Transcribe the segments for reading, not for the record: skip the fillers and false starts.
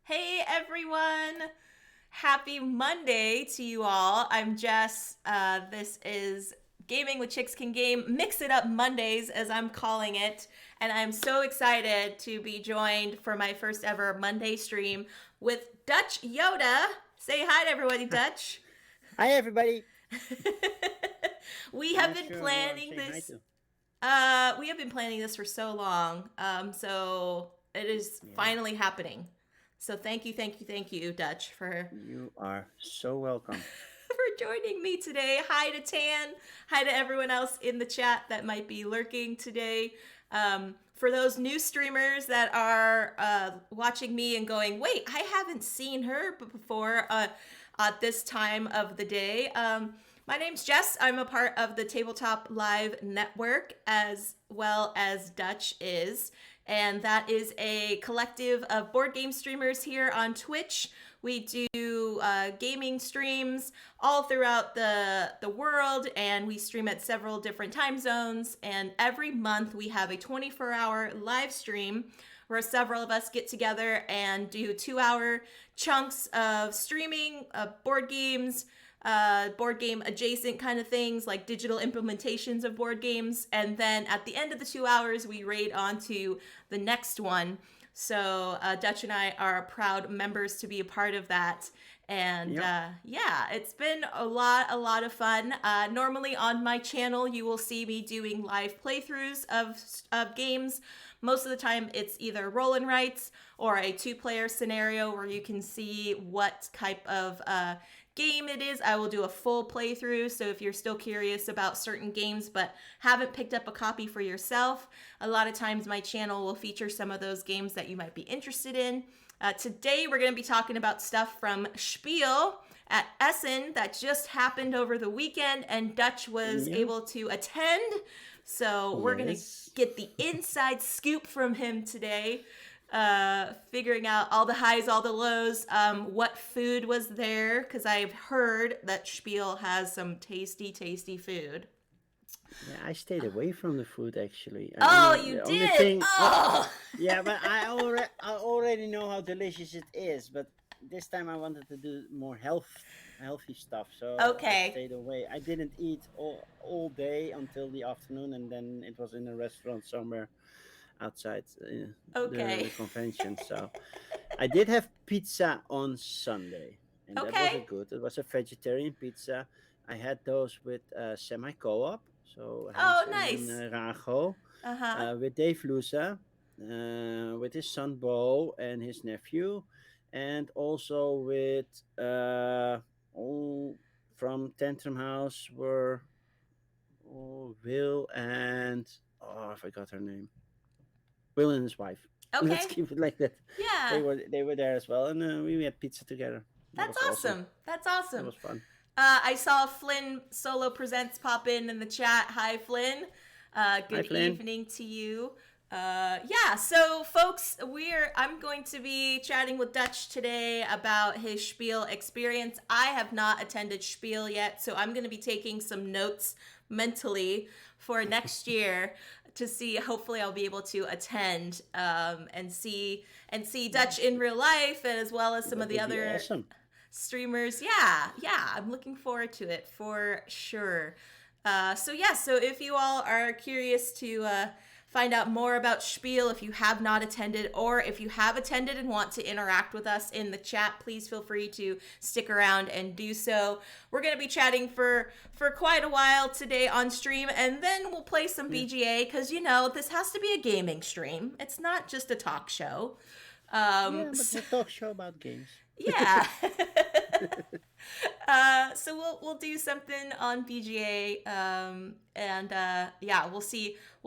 Hey everyone! Happy Monday to you all. I'm Jess. This is Gaming with Chicks Can Game, Mix It Up Mondays, as I'm calling it. And I'm so excited to be joined for my first ever Monday stream with DutchYoda. Say hi to everybody, Dutch. Hi, everybody. We I'm have not been sure who I'm planning saying hi this. to. We have been planning this for so long. So it is Yeah, finally happening. So thank you, Dutch, for you are so welcome. joining me today. Hi to Tan. Hi to everyone else in the chat that might be lurking today. For those new streamers that are watching me and going, wait, I haven't seen her before at this time of the day. My name's Jess. I'm a part of the Tabletop Live Network as well as Dutch is. And that is a collective of board game streamers here on Twitch. We do gaming streams all throughout the world, and we stream at several different time zones. And every month we have a 24-hour live stream where several of us get together and do 2-hour chunks of streaming board games, board game adjacent kind of things like digital implementations of board games. And then at the end of the 2 hours, we raid on to the next one. So Dutch and I are proud members to be a part of that. And Yep. yeah, it's been a lot of fun. Normally on my channel, you will see me doing live playthroughs of games. Most of the time, it's either roll and writes or a two-player scenario where you can see what type of game it is. I will do a full playthrough. So if you're still curious about certain games but haven't picked up a copy for yourself, a lot of times my channel will feature some of those games that you might be interested in. Today we're going to be talking about stuff from Spiel at Essen that just happened over the weekend, and Dutch was Yeah. able to attend. So we're going to Yes. get the inside scoop from him today, figuring out all the highs, all the lows, what food was there, because I've heard that Spiel has some tasty food. Yeah, I stayed away from the food actually. Oh, you The only did? thing. Oh! Yeah, but I already know how delicious it is. But this time I wanted to do more healthy stuff, so I Okay. stayed away. I didn't eat all day until the afternoon, and then it was in a restaurant somewhere outside the Okay. convention. So I did have pizza on Sunday, and that wasn't Okay. good. It was a vegetarian pizza. I had those with semi co-op, so Oh, Hans and nice. Rago, Uh huh. with Dave Lusa, with his son Bo and his nephew, and also with all from Tantrum House were Will and I forgot her name. Will and his wife. Let's Okay. keep it like that. Yeah. They were there as well, and we had pizza together. That That's was awesome. awesome. That's That awesome. was fun. I saw Flynn Solo Presents pop in the chat. Hi, Flynn. Hi, Good Flynn. evening to you. Yeah, so folks, I'm going to be chatting with Dutch today about his Spiel experience. I have not attended Spiel yet, so I'm going to be taking some notes mentally for next year to see. Hopefully, I'll be able to attend and see Dutch in real life, and as well as some of That the would be other awesome. streamers. Yeah, I'm looking forward to it for sure. So if you all are curious to find out more about Spiel, if you have not attended, or if you have attended and want to interact with us in the chat, please feel free to stick around and do so. We're going to be chatting for quite a while today on stream, and then we'll play some Yeah, BGA because this has to be a gaming stream. It's not just a talk show. yeah, but So, it's a talk show about games. yeah. So we'll do something on BGA, and yeah, we'll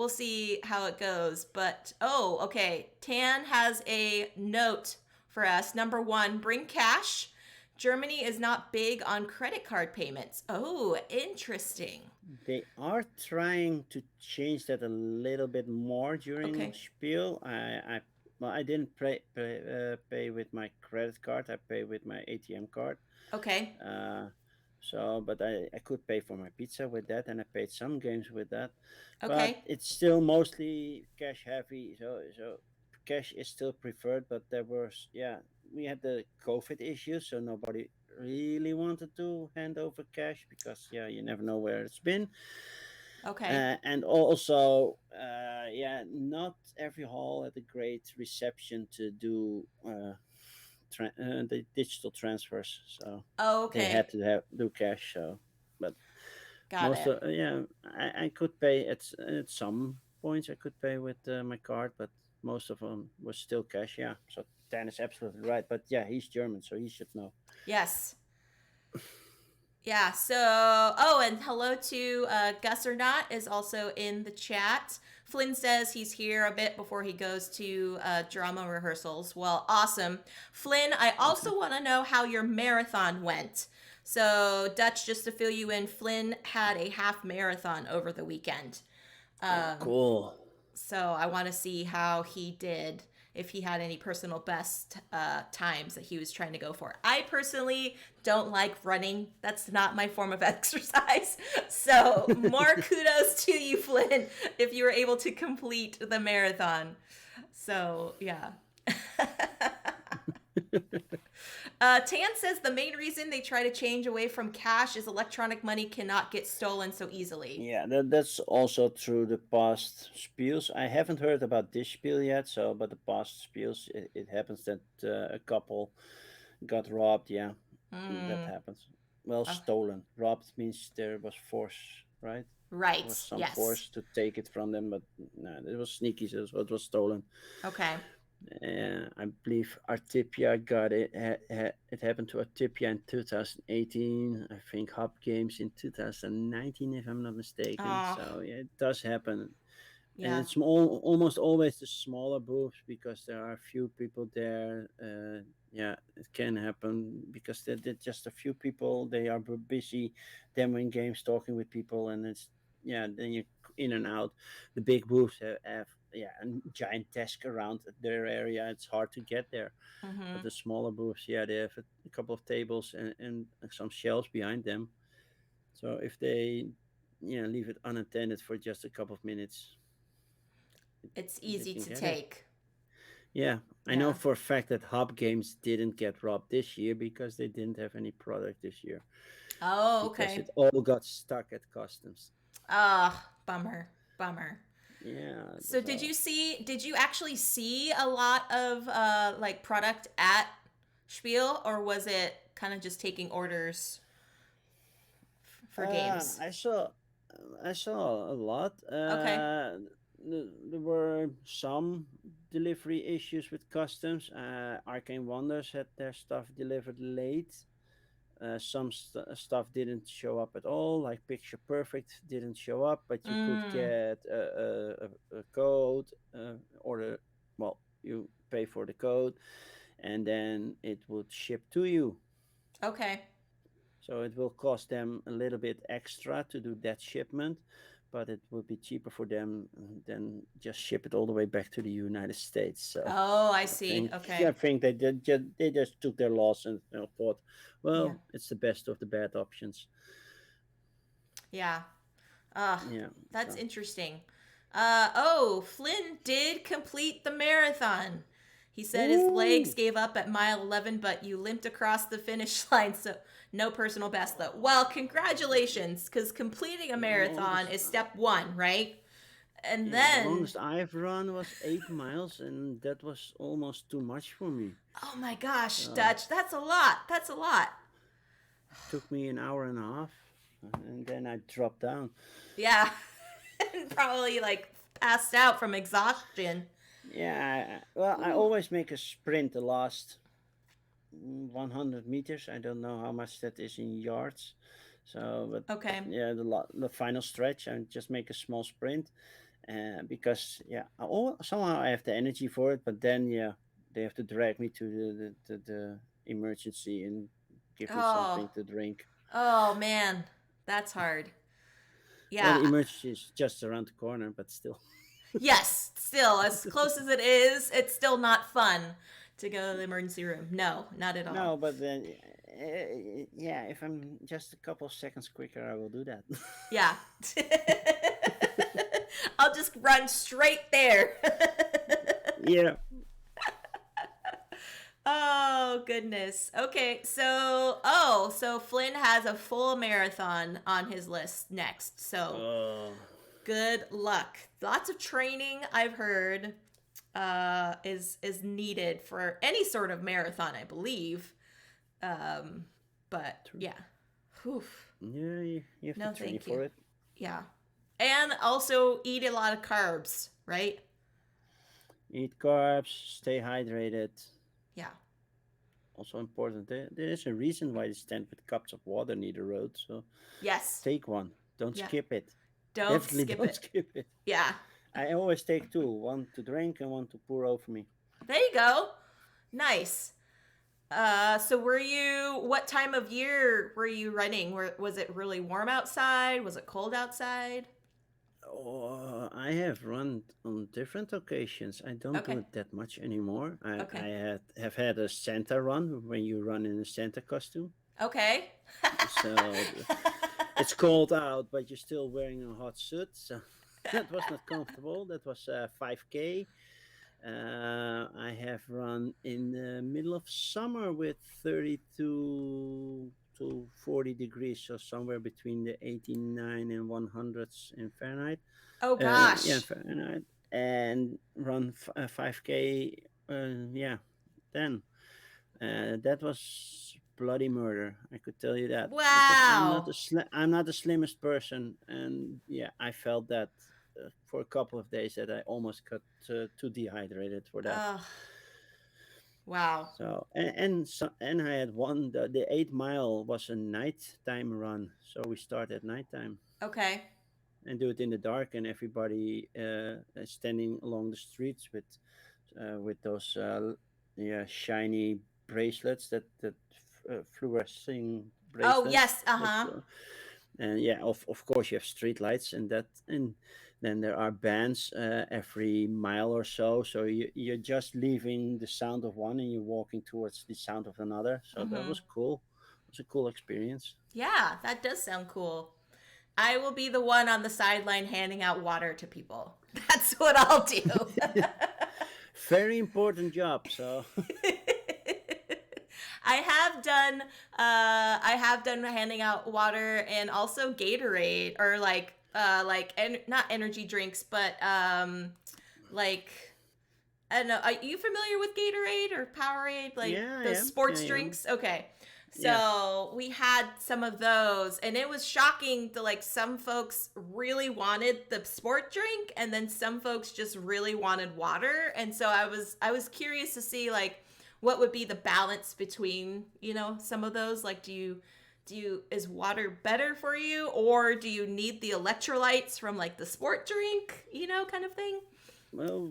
see how it goes. But okay, Tan has a note for us. Number one, bring cash. Germany is not big on credit card payments. Oh, interesting. They are trying to change that a little bit more during Okay, Spiel. I didn't pay with my credit card. I pay with my ATM card. okay, Uh, but I could pay for my pizza with that, and I paid some games with that. But okay. it's still mostly cash heavy. So cash is still preferred. But there was, yeah, we had the COVID issue, so nobody really wanted to hand over cash because yeah, you never know where it's been. Okay. And also, yeah, not every hall had a great reception to do the digital transfers, so Oh, they had okay. to have do cash. So, but Got most it. of yeah, I could pay at some points. I could pay with my card, but most of them was still cash. Yeah, so Dan is absolutely right. But yeah, he's German, so he should know. Yes. Yeah, so, oh, and hello to Gus or Not is also in the chat. Flynn says he's here a bit before he goes to drama rehearsals. Well, awesome. Flynn, I Okay. also want to know how your marathon went. So, Dutch, just to fill you in, Flynn had a half marathon over the weekend. Oh, Um, cool. so I want to see how he did, if he had any personal best times that he was trying to go for. I personally don't like running. That's not my form of exercise. So more kudos to you, Flynn, if you were able to complete the marathon. So yeah. Tan says the main reason they try to change away from cash is electronic money cannot get stolen so easily. Yeah, that's also true. The past spiels. I haven't heard about this spiel yet. So, but the past spiels, it happens that a couple got robbed. Yeah, that Mm, happens. Well, oh, stolen. Robbed means there was force, right? There right. was some Yes. force to take it from them, but no, it was sneaky, so it was stolen. Okay. I believe Artipia got it. It happened to Artipia in 2018. I think Hub Games in 2019, if I'm not mistaken. Oh, So yeah, it does happen, and yeah. it's almost always the smaller booths because there are few people there. Yeah, it can happen because they're just a few people. They are busy demoing games, talking with people, and it's yeah. Then you in and out. The big booths have yeah a giant desk around their area. It's hard to get there. But Mm-hmm. the smaller booths, yeah, they have a couple of tables and some shelves behind them. So if they leave it unattended for just a couple of minutes, It's they easy can to get it. take. Yeah, I know Yeah. for a fact that Hub Games didn't get robbed this year because they didn't have any product this year Oh, because okay. it all got stuck at customs. Ah, bummer. Bummer. Yeah, So so did you actually see a lot of like product at Spiel, or was it kind of just taking orders for games? I saw a lot. Okay. There were some delivery issues with customs. Arcane Wonders had their stuff delivered late. Some stuff didn't show up at all, like Picture Perfect didn't show up, but you could Mm, get a code or well, you pay for the code and then it would ship to you. okay. So it will cost them a little bit extra to do that shipment, but it would be cheaper for them than just ship it all the way back to the United States. So Oh, I I see. think I Okay. think they just took their loss and thought, Yeah. well, it's the best of the bad options. Yeah. Ah, Yeah. that's So interesting. Oh, Flynn did complete the marathon. He said his legs woo! gave up at mile 11, but you limped across the finish line, so no personal best though. Well, congratulations, because completing a The marathon longest is step one, right? And yeah, the then, longest I've run was 8 miles, and that was almost too much for me. oh my gosh, So Dutch, that's a lot. That's a lot. it took me an hour and a half, and then I dropped down. Yeah. And probably like passed out from exhaustion. Yeah, well, I Ooh. always make a sprint the last 100 meters. I don't know how much that is in yards. So, but Okay. yeah, the final stretch, I just make a small sprint, because yeah, somehow I have the energy for it. But then yeah, they have to drag me to the emergency and give me Oh, something to drink. oh man, that's hard. Well, Yeah. the emergency is just around the corner, but still. Yes, still, as close as it is, it's still not fun to go to the emergency room. No, not at all. No, but then, yeah, if I'm just a couple of seconds quicker, I will do that. Yeah. I'll just run straight there. Yeah. Oh goodness. Okay, so Flynn has a full marathon on his list next. So Oh, good luck. Lots of training, I've heard, is needed for any sort of marathon, I believe. Um, but true. yeah, whew. Yeah, you have to No, train thank you. for it. Yeah, and also eat a lot of carbs, right? Eat carbs, stay hydrated. Yeah. Also important. There is a reason why they stand with cups of water near the road. So Yes. take one. Don't Yeah. skip it. Don't Definitely skip don't it. skip it. Yeah. I always take two, one to drink and one to pour over me. There you go. Nice. So were you? What time of year were you running? Was it really warm outside? Was it cold outside? Oh, I have run on different occasions. I don't do Okay. it that much anymore. I Okay. have had a Santa run when you run in a Santa costume. Okay. So it's cold out, but you're still wearing a hot suit. So that was not comfortable. That was 5K. I have run in the middle of summer with 32 to 40 degrees, so somewhere between the 89 and 100s in Fahrenheit. Oh Yeah, gosh. Fahrenheit, and run 5K. Yeah, then that was bloody murder. I could tell you that because Wow. I'm not the slimmest person, and yeah, I felt that for a couple of days that I almost got too dehydrated for that. Oh, wow. So and I had one the 8 mile was a nighttime run, so we start at nighttime Okay. and do it in the dark, and everybody is standing along the streets with those yeah shiny bracelets that fluorescing Oh bracelets yes. that Uh-huh. and yeah of course you have street lights and then there are bands every mile or so, so you're just leaving the sound of one and you're walking towards the sound of another, so that Mm-hmm. was cool. It was a cool experience. Yeah, that does sound cool. I will be the one on the sideline handing out water to people. That's what I'll do. Very important job, so I have done handing out water and also Gatorade or not energy drinks, but like I don't know. Are you familiar with Gatorade or Powerade, like yeah, those I sports am. drinks? Okay. Yeah. So we had some of those, and it was shocking to like some folks really wanted the sport drink, and then some folks just really wanted water. And so I was curious to see like what would be the balance between some of those. Like, do you is water better for you, or do you need the electrolytes from like the sport drink, kind of thing? Well,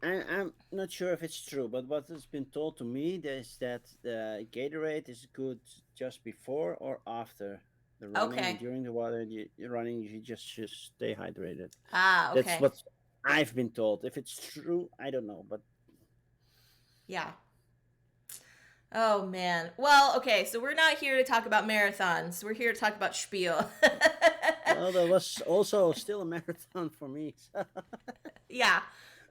I'm not sure if it's true, but what has been told to me is that the Gatorade is good just before or after the running, and Okay. during the water you're running, you just stay hydrated. Ah, That's okay. what I've been told. If it's true, I don't know, but Yeah. Oh man. Well, okay, so we're not here to talk about marathons. We're here to talk about Spiel. well, there was also still a marathon for me. So Yeah.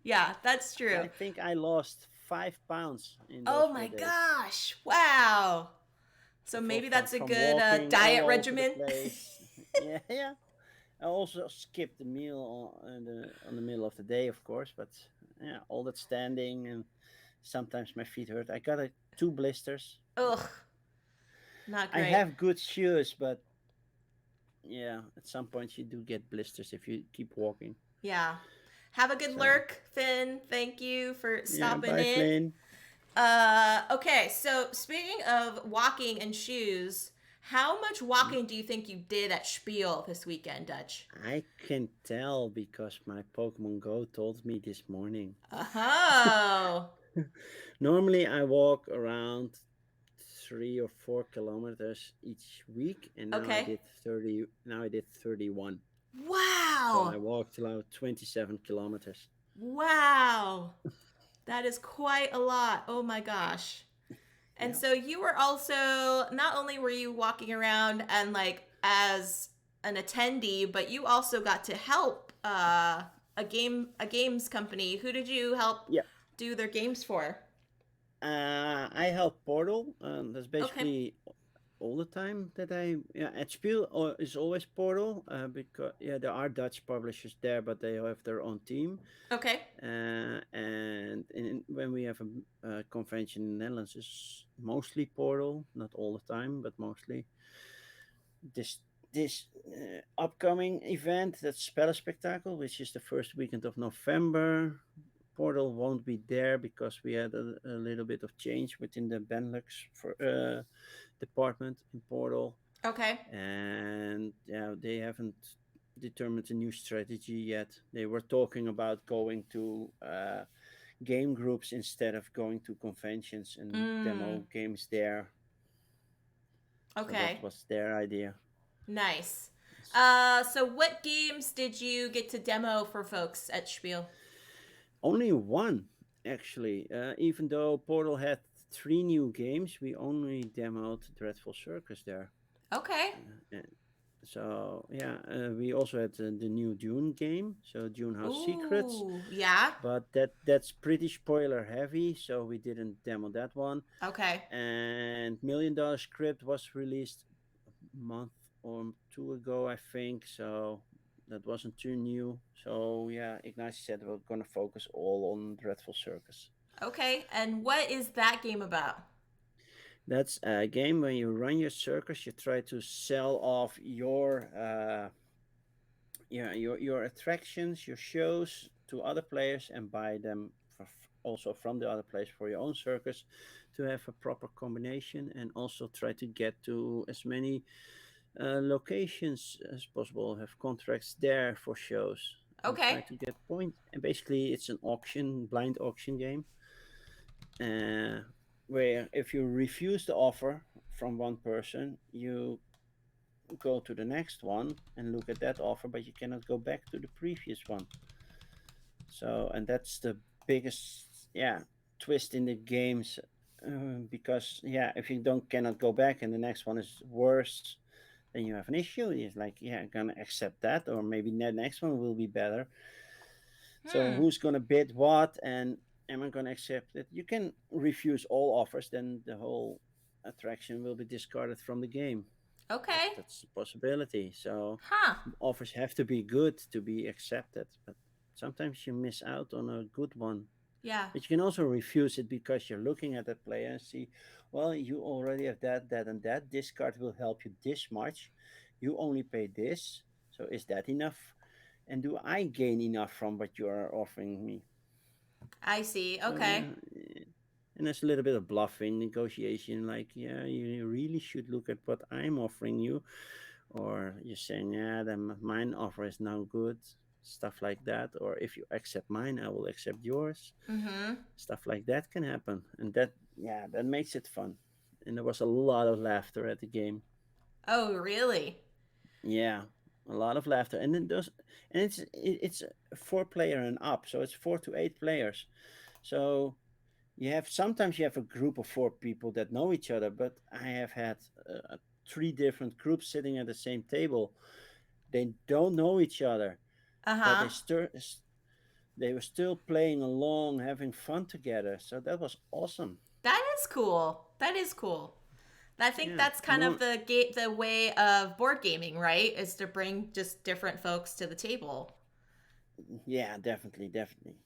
Yeah, that's true. I think I lost 5 pounds in those Oh four my days. gosh. Wow. So For, maybe from that's a from good walking diet all over the regimen. place. Yeah, yeah. I also skipped the meal on the middle of the day, of course, but yeah, all that standing and sometimes my feet hurt. I got 2 blisters. Ugh, not I great. have good shoes, but yeah, at some point you do get blisters if you keep walking. Yeah. Have a good So lurk, Finn. Thank you for yeah, stopping bye, in. Flynn. Okay, so speaking of walking and shoes, how much walking do you think you did at Spiel this weekend, Dutch? I can tell because my Pokemon Go told me this morning. Oh, Normally, I walk around 3 or 4 kilometers each week, and now I okay. did 30. Now I did 31. So I Wow. walked about 27 kilometers. Wow. That is quite a lot. Oh my gosh. And Yeah. so you were also, not only were you walking around and like as an attendee, but you also got to help a games company. Who did you help Yeah. do their games for? I help Portal. That's Okay. basically all the time that at Spiel is always Portal because there are Dutch publishers there, but they have their own team. Okay. When we have a convention in the Netherlands, it's mostly Portal, not all the time, but mostly this upcoming event, that's Spellenspectakel, which is the first weekend of November. Portal won't be there because we had a little bit of change within the Benelux for, department in Portal, Okay. and yeah, they haven't determined a new strategy yet. They were talking about going to game groups instead of going to conventions and Mm. demo games there. So that Okay. was their idea. Nice. So what games did you get to demo for folks at Spiel? Only one, actually. Even though Portal had three new games, we only demoed Dreadful Circus there. Okay. And so yeah, we also had the new Dune game, so Dune House Secrets, Ooh, yeah. but that's pretty spoiler heavy, so we didn't demo that one. Okay. And $1 Million Script was released a month or two ago, I think. So that wasn't too new. So yeah, Ignacy said we're gonna focus all on Dreadful Circus. Okay. And what is that game about? That's a game when you run your circus, you try to sell off your attractions, your shows to other players and buy them also from the other players for your own circus to have a proper combination, and also try to get to as many locations as possible, have contracts there for shows, and try Okay. to get points. And basically, it's an auction, blind auction game, uh, where if you refuse the offer from one person, you go to the next one and look at that offer, but you cannot go back to the previous one. So, and that's the biggest, twist in the games, because if you don't cannot go back and the next one is worse, then you have an issue. It's like, I'm gonna accept that, or maybe the next one will be better. So Hmm. who's gonna bid what, and am I gonna accept it? You can refuse all offers, then the whole attraction will be discarded from the game. Okay. That's a possibility. So Huh. offers have to be good to be accepted, but sometimes you miss out on a good one. Yeah. But you can also refuse it because you're looking at that player and see, well, you already have that, that, and that. This card will help you this much. You only pay this. So is that enough? And do I gain enough from what you are offering me? I see. So Okay. and there's a little bit of bluffing, negotiation. Like, you really should look at what I'm offering you, or you're saying, yeah, then mine offer is now good, stuff like that. Or if you accept mine, I will accept yours. Mm-hmm. Stuff like that can happen, and that makes it fun. And there was a lot of laughter at the game. Oh, really? Yeah, a lot of laughter, and it's 4 player and up, so it's 4 to 8 players. So sometimes you have a group of 4 people that know each other, but I have had 3 different groups sitting at the same table. They don't know each other, but Uh-huh. they were still playing along, having fun together. So that was awesome. That is cool. That is cool. I think Yeah, that's kind of the way of board gaming, right? Is to bring just different folks to the table. yeah, definitely, definitely.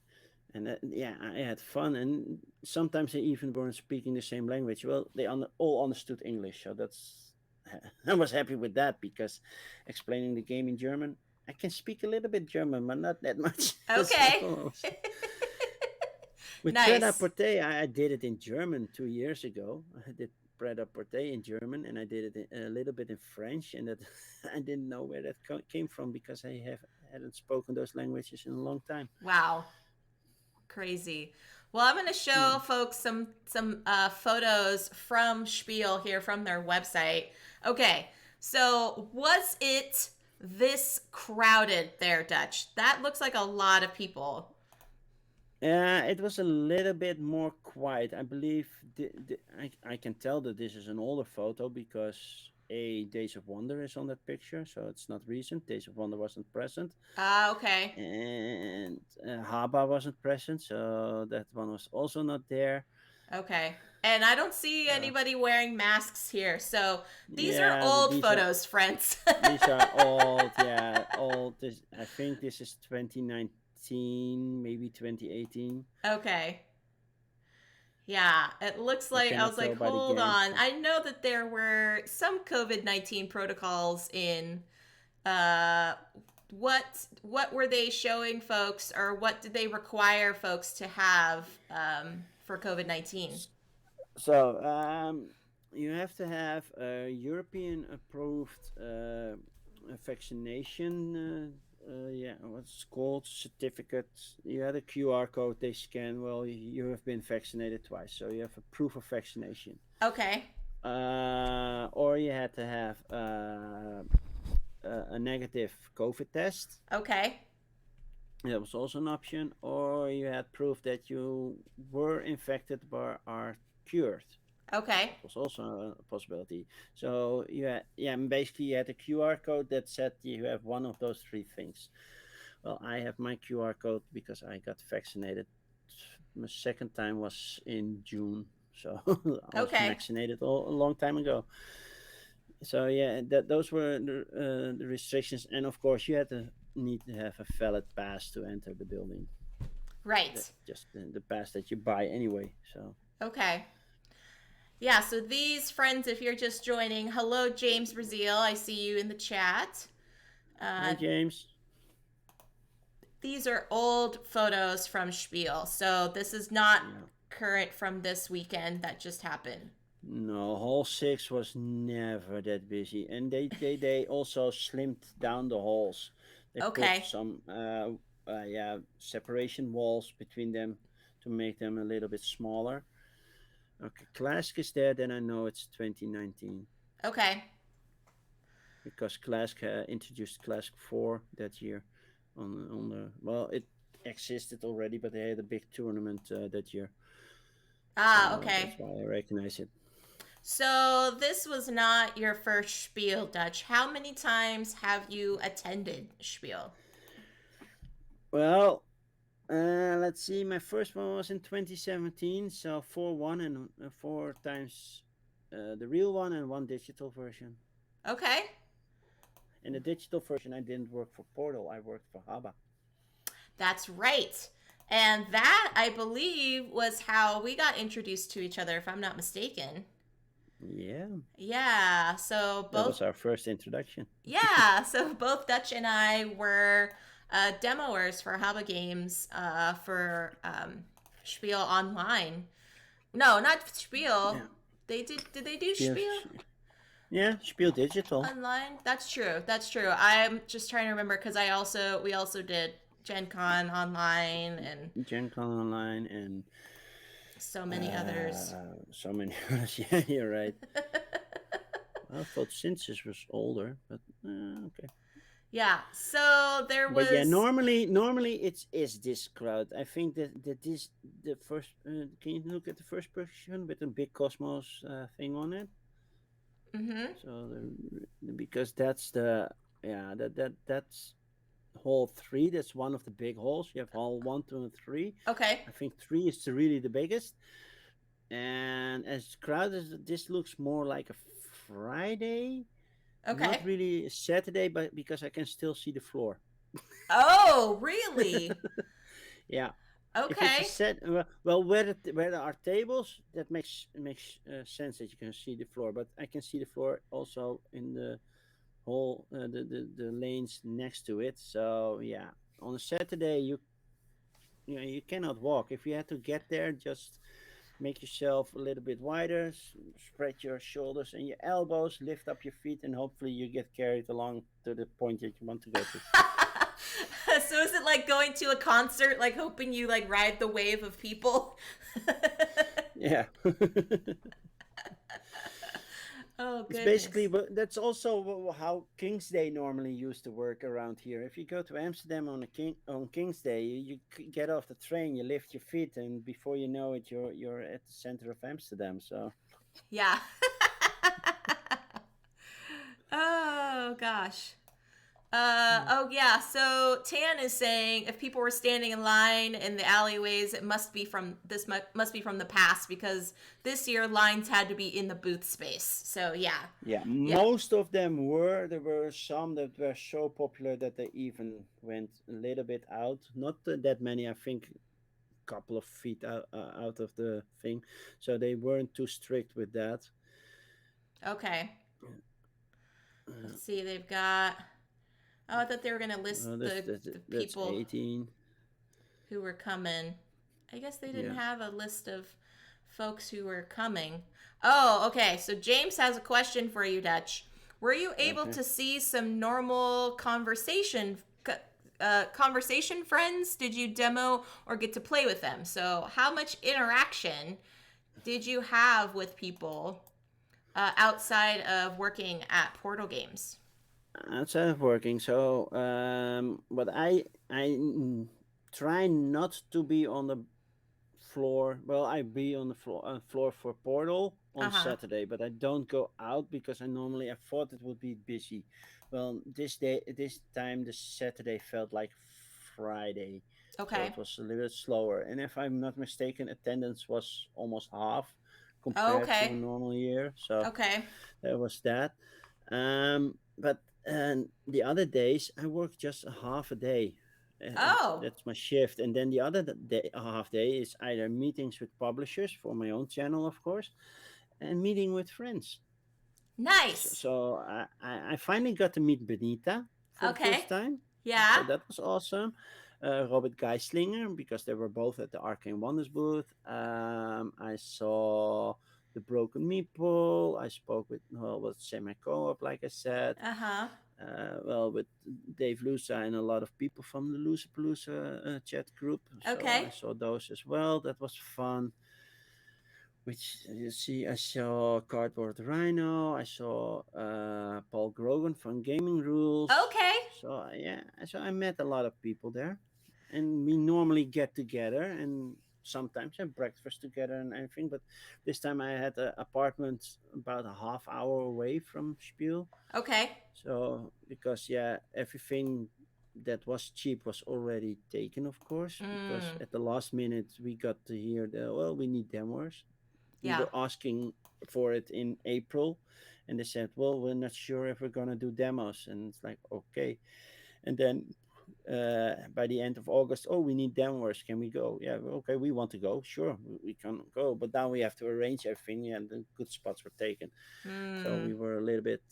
And I had fun, and sometimes they even weren't speaking the same language. Well, they all understood English, so that's I was happy with that, because explaining the game in German, I can speak a little bit German, but not that much. Okay. So with Pret à Nice. Porter, I did it in German 2 years ago. I did Pret à Porter in German, and I did it a little bit in French, and that I didn't know where that came from because I hadn't spoken those languages in a long time. Wow. Crazy. Well, I'm going to Yeah. show folks some photos from Spiel here from their website. Okay. So, was it this crowded there, Dutch? That looks like a lot of people. It was a little bit more quiet. I believe I can tell that this is an older photo because Days of Wonder is on that picture, so it's not recent. Days of Wonder wasn't present, Okay. and Haba wasn't present, so that one was also not there. Okay. And I don't see So anybody wearing masks here. So these are yeah, old these are photos, friends. old. Yeah, old. This I think this is 2019, maybe 2018. Okay. Yeah, it looks You like I cannot was tell like, by the hold games. on. I know that there were some COVID-19 protocols in uh what were they showing folks, or what did they require folks to have for COVID-19? So, you have to have a European approved vaccination. Yeah, what's it called, certificate. You had a QR code they scan. Well, you have been vaccinated twice, so you have a proof of vaccination. Okay. Or you had to have a negative COVID test. Okay. That was also an option. Or you had proof that you were infected but are cured. Okay. That was also a possibility. So yeah, basically you had a QR code that said you have one of those three things. Well, I have my QR code because I got vaccinated. My second time was in June, so I was Okay. vaccinated a long time ago. So yeah, those were the restrictions, and of course you had to need to have a valid pass to enter the building. Right. That's just the pass that you buy anyway. So Okay. Yeah, so these friends, if you're just joining, hello, James Brazil. I see you in the chat. hi Uh, James. these are old photos from Spiel. So this is not Yeah. current from this weekend that just happened. No, Hall 6 was never that busy. And they also slimmed down the halls. They put Okay. some yeah, separation walls between them to make them a little bit smaller. Okay, Classic is there, then I know it's 2019 Okay. because Classic introduced Classic 4 that year on the well, it existed already, but they had a big tournament that year. Ah, So okay. that's why I recognize it. So this was not your first Spiel, Dutch. How many times have you attended Spiel? Well, let's see. My first one was in 2017, so 4-1 and 4 times the real one and one digital version. Okay. In the digital version, I didn't work for Portal. I worked for Haba. That's right. And that, I believe, was how we got introduced to each other, if I'm not mistaken. Yeah, Yeah, so that both was our first introduction. yeah, so both Dutch and I were demoers for Haba Games for Spiel Online. No, not Spiel. Yeah, They did they do Spiel. Spiel Yeah, Spiel Digital. Online? That's true. That's true. I'm just trying to remember because we also did Gen Con Online and Gen Con Online and so many others. so many others. Yeah, you're right. I thought Synthesis was older, but okay. Yeah, so there But yeah, was. normally it's is this crowd. I think that this the first. Can you look at the first person with the big Cosmos thing on it? Mm-hmm. So because that's the yeah that's hall 3. That's one of the big halls. You have hall 1, 2, and 3. Okay. I think 3 is really the biggest. And as crowd as this looks more like a Friday, not Okay. really a Saturday, but because I can still see the floor. Oh, really? Yeah, if it's a Okay. set, well, where there are tables, that makes sense that you can see the floor. But I can see the floor also in the whole the lanes next to it. So yeah, on a Saturday you know you cannot walk. If you had to get there, just make yourself a little bit wider, spread your shoulders and your elbows, lift up your feet, and hopefully you get carried along to the point that you want to go to. So is it like going to a concert, like hoping you like ride the wave of people? Yeah. Oh It's basically, goodness. but that's also how King's Day normally used to work around here. If you go to Amsterdam on King's Day, you get off the train, you lift your feet, and before you know it, you're at the center of Amsterdam. So Yeah. Oh gosh. Oh yeah. So Tan is saying if people were standing in line in the alleyways, it must be from must be from the past because this year lines had to be in the booth space. So yeah, Yeah, yeah. most of them were. There were some that were so popular that they even went a little bit out. Not that many, I think, a couple of feet out of the thing. So they weren't too strict with that. Okay. Uh, Let's see. They've got. Oh, I thought they were gonna list the that's people 18. who were coming. I guess they didn't Yeah. have a list of folks who were coming. Oh, okay. So James has a question for you, Dutch. Were you able Okay. to see some normal conversation friends? Did you demo or get to play with them? So, how much interaction did you have with people outside of working at Portal Games? Outside of working, so but I try not to be on the floor. Well, I be on the floor for Portal Uh on huh. Saturday, but I don't go out because I thought it would be busy. Well, this time, the Saturday felt like Friday, so Okay. it was a little bit slower. And if I'm not mistaken, attendance was almost half compared to a Okay. normal year. So Okay. there was that. But and the other days I work just a half a day. Oh, That's my shift, and then the other day, a half day is either meetings with publishers for my own channel, of course, and meeting with friends. nice. So I finally got to meet Benita for the Okay. first time. Yeah. So that was awesome. Robert Geislinger, because they were both at the Arcane Wonders booth. I saw the Broken Meeple. I spoke with Semi Co-op, like I said. Uh huh. With Dave Lusa and a lot of people from the Loosapalooza chat group. So I Okay. saw those as well. That was fun. Which you see, I saw Cardboard Rhino. I saw Paul Grogan from Gaming Rules. Okay. So yeah, so I met a lot of people there, and we normally get together and sometimes have breakfast together and everything. But this time I had an apartment about a half hour away from Spiel. Okay. So because yeah, everything that was cheap was already taken, of course, because Mm. at the last minute we got to hear the, well, we need demos. We Yeah. were asking for it in April, and they said, well, we're not sure if we're gonna do demos, and it's like, okay. And then by the end of August, oh, we need demos, can we go? Yeah, okay, we want to go, sure, we can go, but now we have to arrange everything. Yeah, and the good spots were taken, so Mm. we were a little bit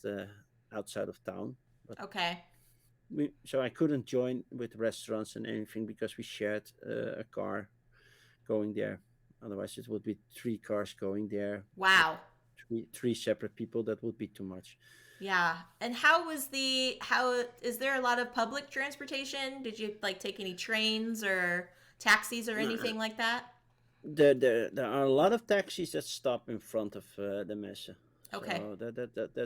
outside of town. But Okay. so I couldn't join with restaurants and anything because we shared a car going there. Otherwise, it would be three cars going there with Wow. three separate people. That would be too much. Yeah. And how was how is there a lot of public transportation? Did you like take any trains or taxis or Uh, anything like that? there are a lot of taxis that stop in front of the messe, Okay. so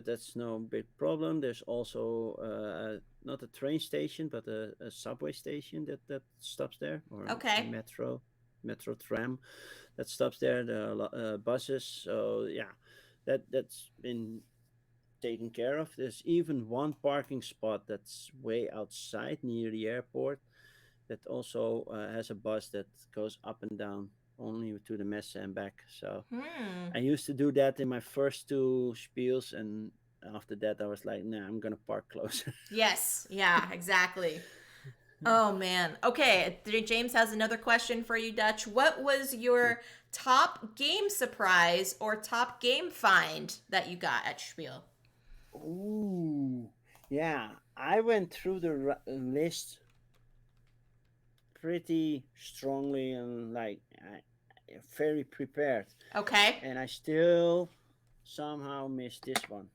that's no big problem. There's also not a train station, but a subway station that stops there, or a Okay. metro tram that stops there. There are buses, so yeah, that's been taken care of. There's even one parking spot that's way outside near the airport that also has a bus that goes up and down only to the messe and back. So Hmm. I used to do that in my first two spiels, and after that I was like, nah, I'm gonna park closer. Yes. Yeah, exactly. Oh man. Okay, James has another question for you, Dutch. What was your top game surprise or top game find that you got at Spiel? Ooh, yeah. I went through the list pretty strongly and like very prepared, Okay. and I still somehow missed this one.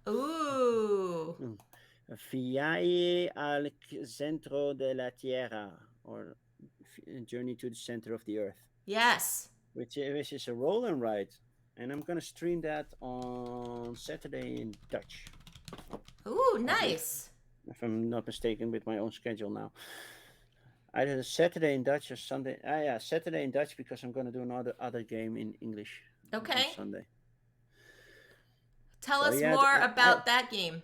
Ooh. Mm. Viaje al centro de la tierra, or journey to the center of the earth, Yes. which is a roll and ride, and I'm gonna stream that on Saturday in Dutch. Ooh, I believe, nice. if I'm not mistaken, with my own schedule now. Either Saturday in Dutch or Sunday. Ah, yeah, Saturday in Dutch because I'm gonna do another other game in English on Okay. Sunday. Tell So us yeah, more about that game.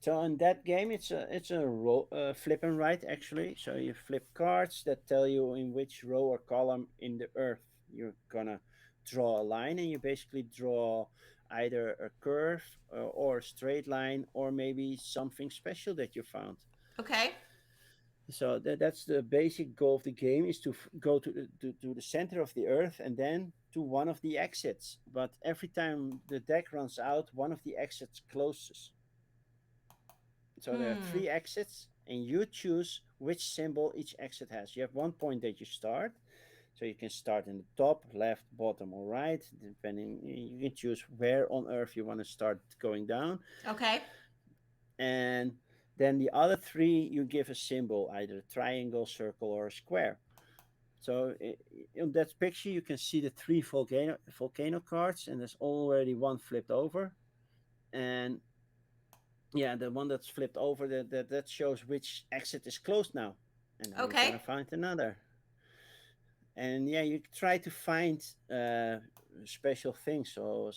So in that game, it's a flip and write actually. So you flip cards that tell you in which row or column in the earth you're gonna draw a line, and you basically draw either a curve or a straight line, or maybe something special that you found. Okay. So that's the basic goal of the game, is to go to the center of the earth and then to one of the exits. But every time the deck runs out, one of the exits closes. So there are Hmm. three exits, and you choose which symbol each exit has. You have 1 point that you start, so you can start in the top, left, bottom, or right, depending. You can choose where on Earth you want to start going down, Okay. and then the other three you give a symbol, either a triangle, circle, or a square. So in that picture, you can see the three volcano cards, and there's already one flipped over, and yeah, the one that's flipped over, that shows which exit is closed now, and then you're Okay. gonna find another. And yeah, you try to find special things, so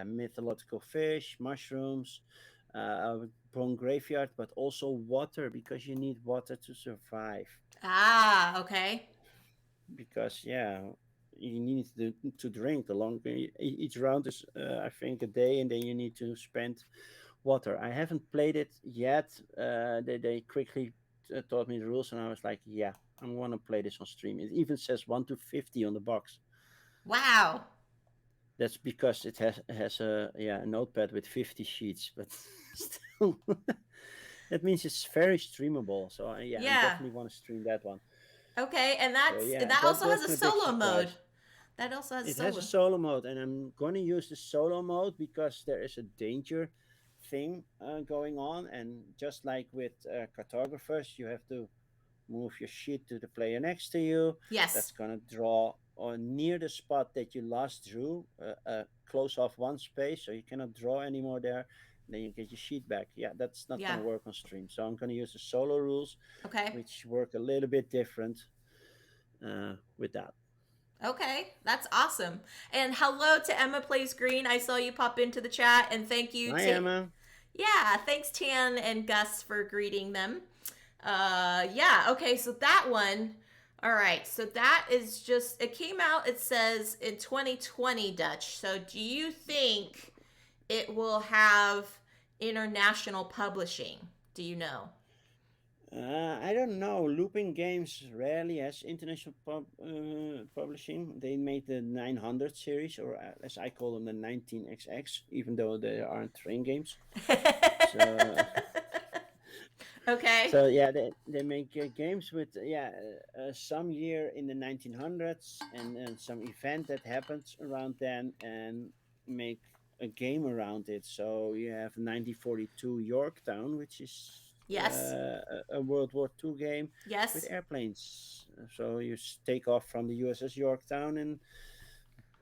mythological fish, mushrooms, bone graveyard, but also water, because you need water to survive. Ah, okay. Because yeah, you need to drink. The longer each round is, I think, a day, and then you need to spend water. I haven't played it yet. They quickly taught me the rules, and I was like, yeah, I'm gonna play this on stream. It even says 1 to 50 on the box. Wow. That's because it has a notepad with 50 sheets, but still, that means it's very streamable. So yeah, I'm Yeah. definitely want to stream that one. Okay, and So yeah, that also has that's a my big solo mode. surprise. That also has It has a solo. solo mode, and I'm going to use the solo mode because there is a danger thing going on. And just like with cartographers, you have to move your sheet to the player next to you. That's Yes. going to draw on near the spot that you last drew, close off one space, so you cannot draw anymore there. Then you get your sheet back. Yeah, that's not going Yeah. to work on stream. So I'm going to use the solo rules, Okay. which work a little bit different with that. Okay, that's awesome. And hello to Emma Plays Green. I saw you pop into the chat, and thank you Hi, to Emma. yeah, thanks Tan and Gus for greeting them. Yeah, okay, so that one. All right, so that is just it came out it says in 2020 Dutch. So do you think it will have international publishing? Do you know? I don't know. Looping Games rarely has international publishing. They made the 900 series, or as I call them, the 19XX, even though they aren't train games. So, Okay. so yeah, they make games with some year in the 1900s, and some event that happens around then, and make a game around it. So you have 1942 Yorktown, which is Yes. a World War II game with Yes. airplanes. So you take off from the USS Yorktown, and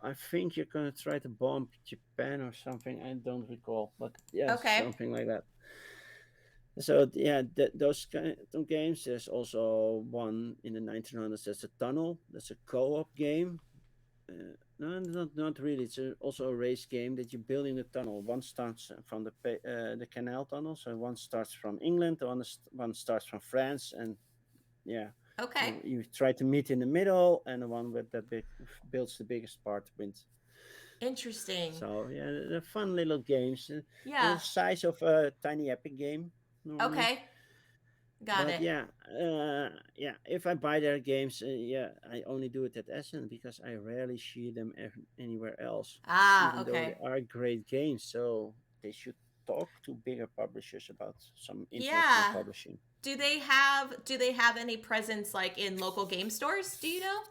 I think you're gonna try to bomb Japan or something. I don't recall, but yeah, Okay. something like that. So yeah, those kind of games. There's also one in the 1900s. That's a tunnel. That's a co-op game. No, not really. It's also a race game that you're building the tunnel. One starts from the canal tunnel. So one starts from England. One starts from France, and yeah, Okay. you try to meet in the middle, and the one with that big builds the biggest part wins. Interesting. So yeah, they're fun little games. The Yeah. size of a tiny epic game normally. Okay. Got But it. yeah, if I buy their games, I only do it at Essen because I rarely see them anywhere else, Ah, even though they okay. are great games. So they should talk to bigger publishers about some international Yeah. publishing. Do they have any presence like in local game stores? Do you know?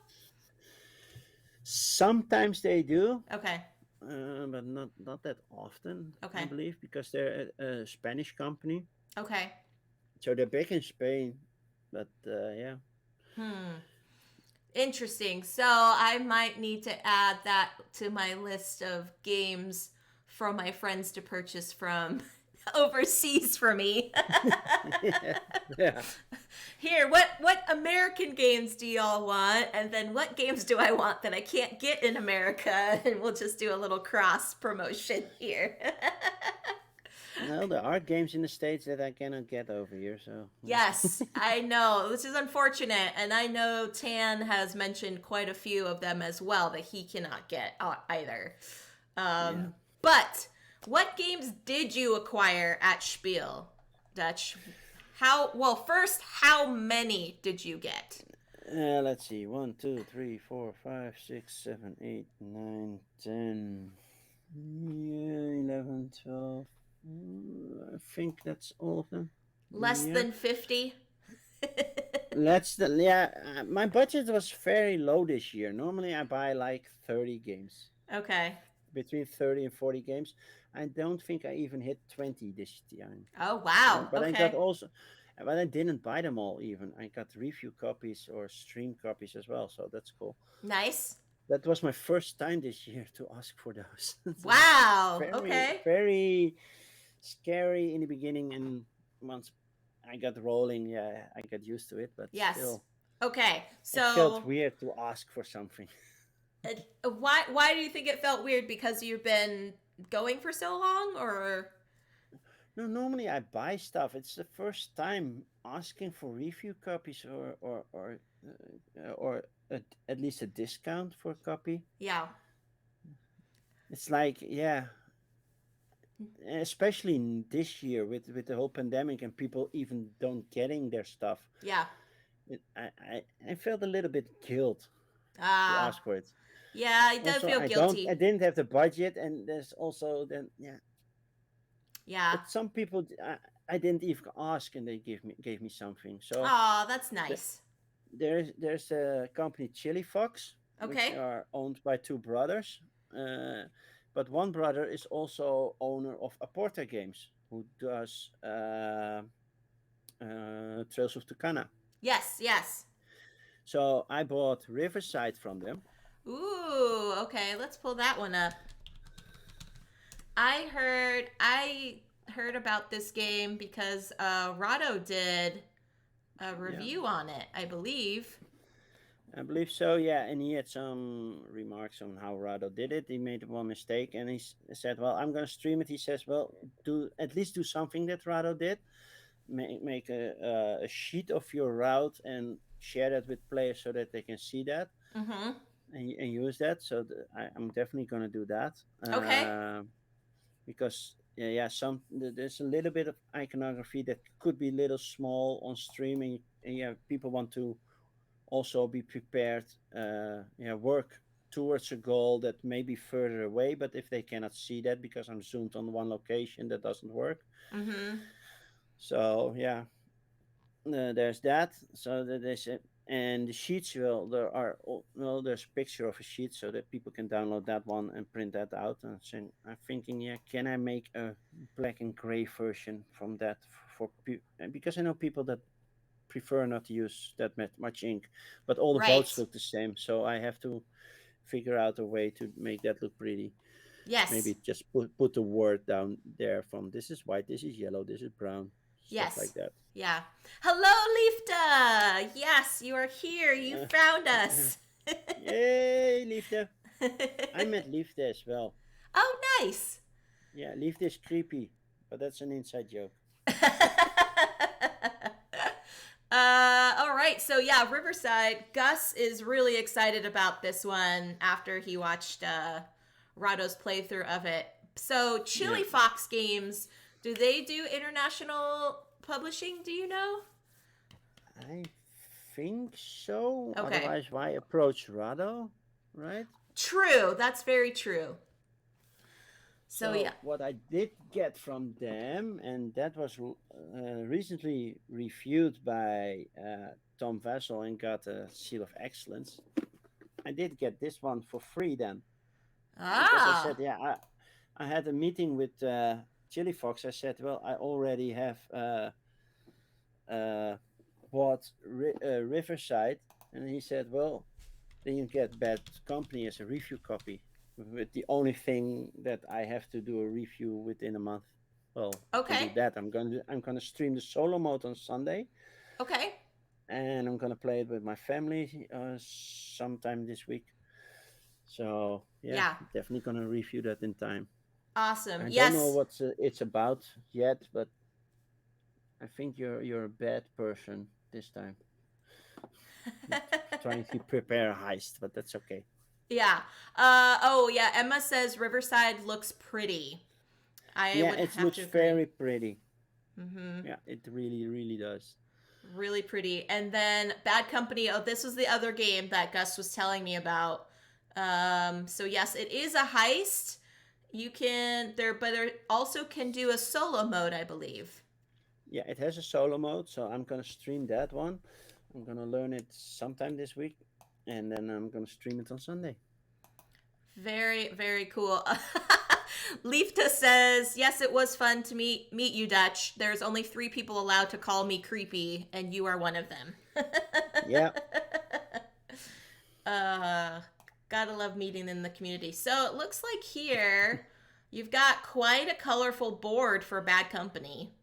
Sometimes they do, Okay. but not that often, I Okay. believe, because they're a Spanish company. Okay. So they're big in Spain, but yeah. Hmm. Interesting. So I might need to add that to my list of games for my friends to purchase from overseas for me. yeah, yeah. Here, what American games do y'all want? And then what games do I want that I can't get in America? And we'll just do a little cross promotion here. Well, there are games in the States that I cannot get over here, so. Yes, I know, which is unfortunate. And I know Tan has mentioned quite a few of them as well that he cannot get either. Yeah. But what games did you acquire at Spiel, Dutch? Well, first, how many did you get? Let's see. 1, 2, 3, 4, 5, 6, 7, 8, 9, 10. Yeah, 11, 12. I think that's all of them. Less Yeah. than 50? My budget was very low this year. Normally I buy like 30 games. Okay. Between 30 and 40 games. I don't think I even hit 20 this time. Oh, wow. But I got Okay. also, but I didn't buy them all even. I got review copies or stream copies as well, so that's cool. Nice. That was my first time this year to ask for those. So Wow. very, Okay. very scary in the beginning, and once I got rolling, yeah, I got used to it. But Yes. still, Okay. it felt So, weird to ask for something. why do you think it felt weird? Because you've been going for so long, or No, normally I buy stuff. It's the first time asking for review copies or at least a discount for a copy. yeah, It's like, yeah, especially this year with the whole pandemic and people even don't getting their stuff. yeah. I felt a little bit guilt to Ah, ask for it. yeah. I do Also, feel I guilty. didn't have the budget, and there's also then, yeah. Yeah. But some people I didn't even ask, and they gave me something. So Oh, that's the, nice. there's a company Chili Fox, which Okay. are owned by two brothers. Uh, but one brother is also owner of Aporta Games, who does Trails of Tucana. Yes. Yes. So I bought Riverside from them. Ooh. Okay. Let's pull that one up. I heard about this game because Rado did a Yeah, review on it, I believe. I believe so. Yeah, and he had some remarks on how Rado did it. He made one mistake, and said, "Well, I'm going to stream it." He says, "Well, do at least do something that Rado did. Make a sheet of your route and share that with players so that they can see that Mm-hmm. and use that." So I'm definitely going to do that Okay. because there's a little bit of iconography that could be a little small on streaming. And yeah, people want to also be prepared. Work towards a goal that may be further away, but if they cannot see that because I'm zoomed on one location, that doesn't work. Mm-hmm. So yeah, there's that. So that is it. And the sheets, well, there's a picture of a sheet so that people can download that one and print that out. And so I'm thinking, yeah, can I make a black and gray version from that because I know people that prefer not to use that much ink, but all the boats Right. look the same. So I have to figure out a way to make that look pretty. Yes. Maybe just put the word down there from this is white, this is yellow, this is brown, stuff like Yes. that. Yeah. Hello, Leifta. Yes, you are here. You Uh, found us. Yay, Liefde. I met Liefde as well. Oh, nice. Yeah, Liefde is creepy, but that's an inside joke. All right. So yeah, Riverside. Gus is really excited about this one after he watched Rado's playthrough of it. So Yeah, Chili Fox Games, do they do international publishing? Do you know? I think so. Okay. Otherwise, why approach Rado, right? True. That's very true. So yeah. So what I did get from them, and that was recently reviewed by Tom Vessel and got a seal of excellence. I did get this one for free then, because I said, Ah. yeah, I had a meeting with Chili Fox. I said, well, I already have uh, bought Riverside, and he said, well, then you get Bad Company as a review copy. With the only thing that I have to do a review within a month. Well, I can do Okay. that. I'm gonna stream the solo mode on Sunday, Okay. and I'm gonna play it with my family sometime this week. So yeah, Yeah. definitely gonna review that in time. Awesome. I don't know Yes. what it's about yet, but I think you're a bad person this time. You're trying to prepare a heist, but that's okay. Yeah. Oh, yeah. Emma says Riverside looks pretty. I Yeah, would it have to looks agree. very pretty. Mm-hmm. Yeah, it really, really does. Really pretty. And then Bad Company. Oh, this was the other game that Gus was telling me about. So yes, it is a heist. You can there, but there also can do a solo mode, I believe. Yeah, it has a solo mode, so I'm gonna stream that one. I'm gonna learn it sometime this week, and then I'm gonna stream it on Sunday. Very, very cool. Leafta says, "Yes, it was fun to meet you, Dutch. There's only 3 people allowed to call me creepy, and you are one of them." Yeah, uh, Gotta love meeting in the community. So it looks like here you've got quite a colorful board for Bad Company.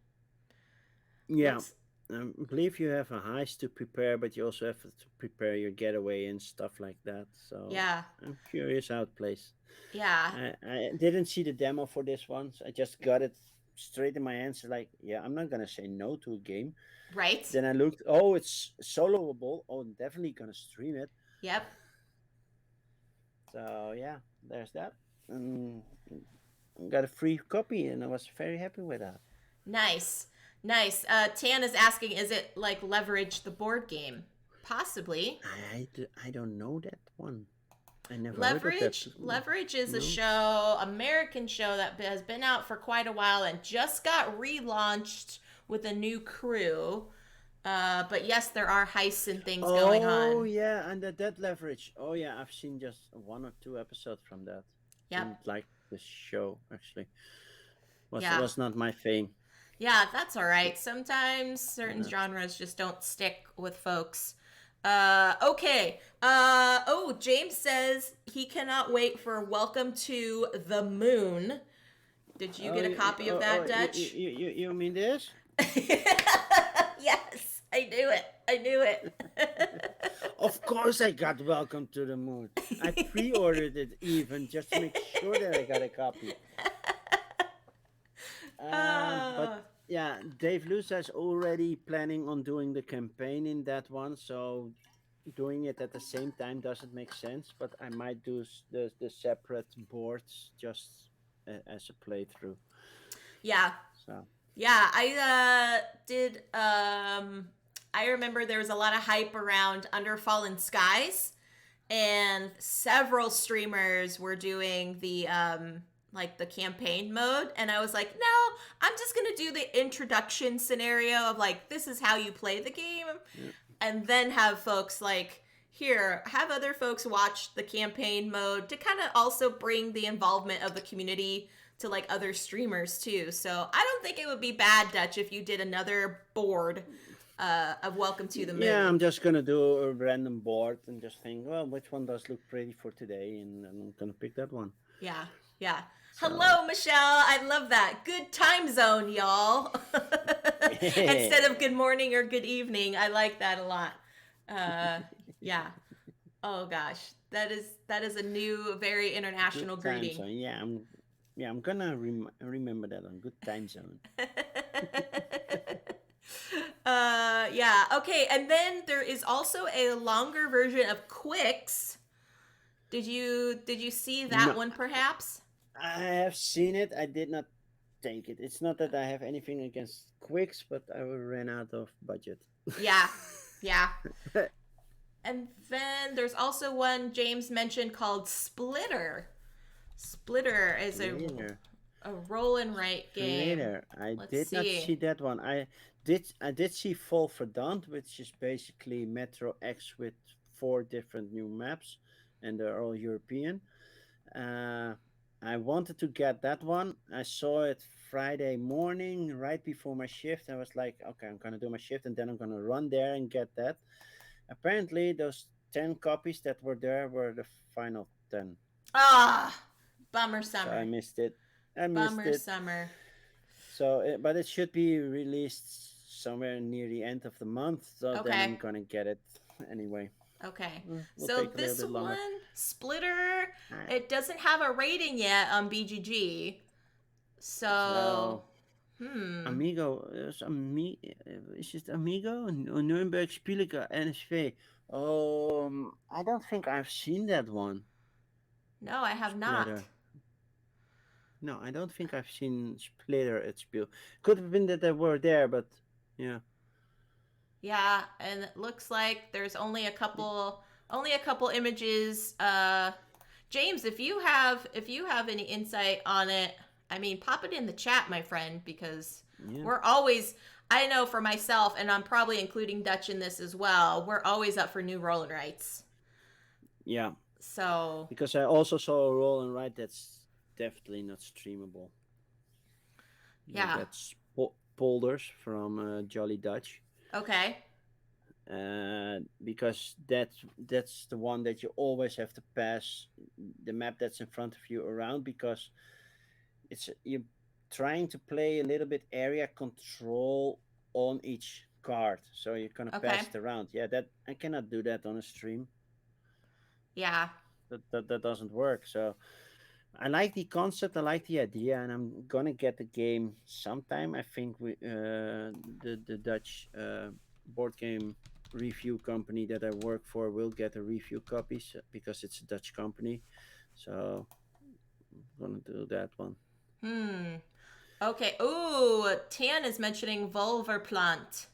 yeah. Looks, I believe you have a heist to prepare, but you also have to prepare your getaway and stuff like that. So yeah, I'm curious how it plays. yeah, I didn't see the demo for this one. So I just got it straight in my hands. Like, yeah, I'm not gonna say no to a game. right. Then I looked. Oh, it's soloable. Oh, I'm definitely gonna stream it. Yep. So yeah, there's that. And got a free copy, and I was very happy with that. Nice. Nice. Tan is asking, is it like Leverage the board game? Possibly. I don't know that one. I never heard of that. Leverage is a No. show, American show that has been out for quite a while and just got relaunched with a new crew. But yes, there are heists and things going Oh on. yeah, and that leverage. Oh yeah, I've seen just 1 or 2 episodes from that. Yep. Didn't like the show actually. Yeah. Was not my thing. Yeah, that's all right. Sometimes certain Uh, genres just don't stick with folks. Okay. Oh, James says he cannot wait for Welcome to the Moon. Did you oh, get a copy of that, Dutch? you mean this? Yes, I knew it. I knew it. Of course, I got Welcome to the Moon. I pre-ordered it even just to make sure that I got a copy. But uh, yeah, Dave Lusa is already planning on doing the campaign in that one, so doing it at the same time doesn't make sense. But I might do the separate boards just as a playthrough. yeah. So Yeah, I did I remember there was a lot of hype around Under Fallen Skies and several streamers were doing the like the campaign mode and I was like, "No, I'm just going to do the introduction scenario of like this is how you play the game." yeah, And then have folks like here have other folks watch the campaign mode to kind of also bring the involvement of the community to like other streamers too. So I don't think it would be bad, Dutch, if you did another board of Welcome to the yeah, Moon. I'm just gonna do a random board and just think, well, which one does look pretty for today, and I'm gonna pick that one. Yeah, yeah. So Hello, Michelle. I love that. Good time zone, y'all. Instead yeah, of good morning or good evening, I like that a lot. Uh, yeah. Oh gosh, that is a new, very good international time greeting. zone. Yeah, I'm gonna remember that one. Good time zone. Yeah. Okay, and then there is also a longer version of Quicks. Did you see that No, one perhaps? I have seen it. I did not take it. It's not that I have anything against Quicks, but I ran out of budget. Yeah. Yeah. And then there's also one James mentioned called Splitter. Splitter is Flitter, a roll and write game. Flitter. I Let's did not see. see that one. I did see Fall Verdant, which is basically Metro X with 4 different new maps, and they're all European. Uh, I wanted to get that one. I saw it Friday morning, right before my shift. I was like, okay, I'm gonna do my shift, and then I'm gonna run there and get that. Apparently, those 10 copies that were there were the final 10. Ah, bummer So I summer. missed it. I missed Bummer it. summer. So, but it should be released somewhere near the end of the month. So then Okay. I'm gonna get it anyway. Okay. Will So take a little this bit longer. one, Splitter, I, it doesn't have a rating yet on BGG. So, So hmm. Amigo, is it Amigo? Nuremberg Spiele NSV. I don't think I've seen that one. No, I have not. Splitter. No, I don't think I've seen Splitter at Spiel. Could have been that they were there, but yeah. Yeah, and it looks like there's only a couple images. James, if you have any insight on it, I mean, pop it in the chat, my friend, because Yeah. we're always I know for myself, and I'm probably including Dutch in this as well. We're always up for new roll and rights. Yeah. So, Because I also saw a roll and write that's definitely not streamable. yeah. That's Polders from Jolly Dutch. Okay. Because that's the one that you always have to pass the map that's in front of you around, because it's you're trying to play a little bit area control on each card, so you're gonna pass Okay. it around. Yeah, that I cannot do that on a stream. Yeah. That doesn't work. So I like the concept, I like the idea, and I'm gonna get the game sometime. I think the Dutch board game review company that I work for will get a review copies because it's a Dutch company. So I'm gonna do that one. Hmm. Okay. Ooh, Tan is mentioning Vulverplant.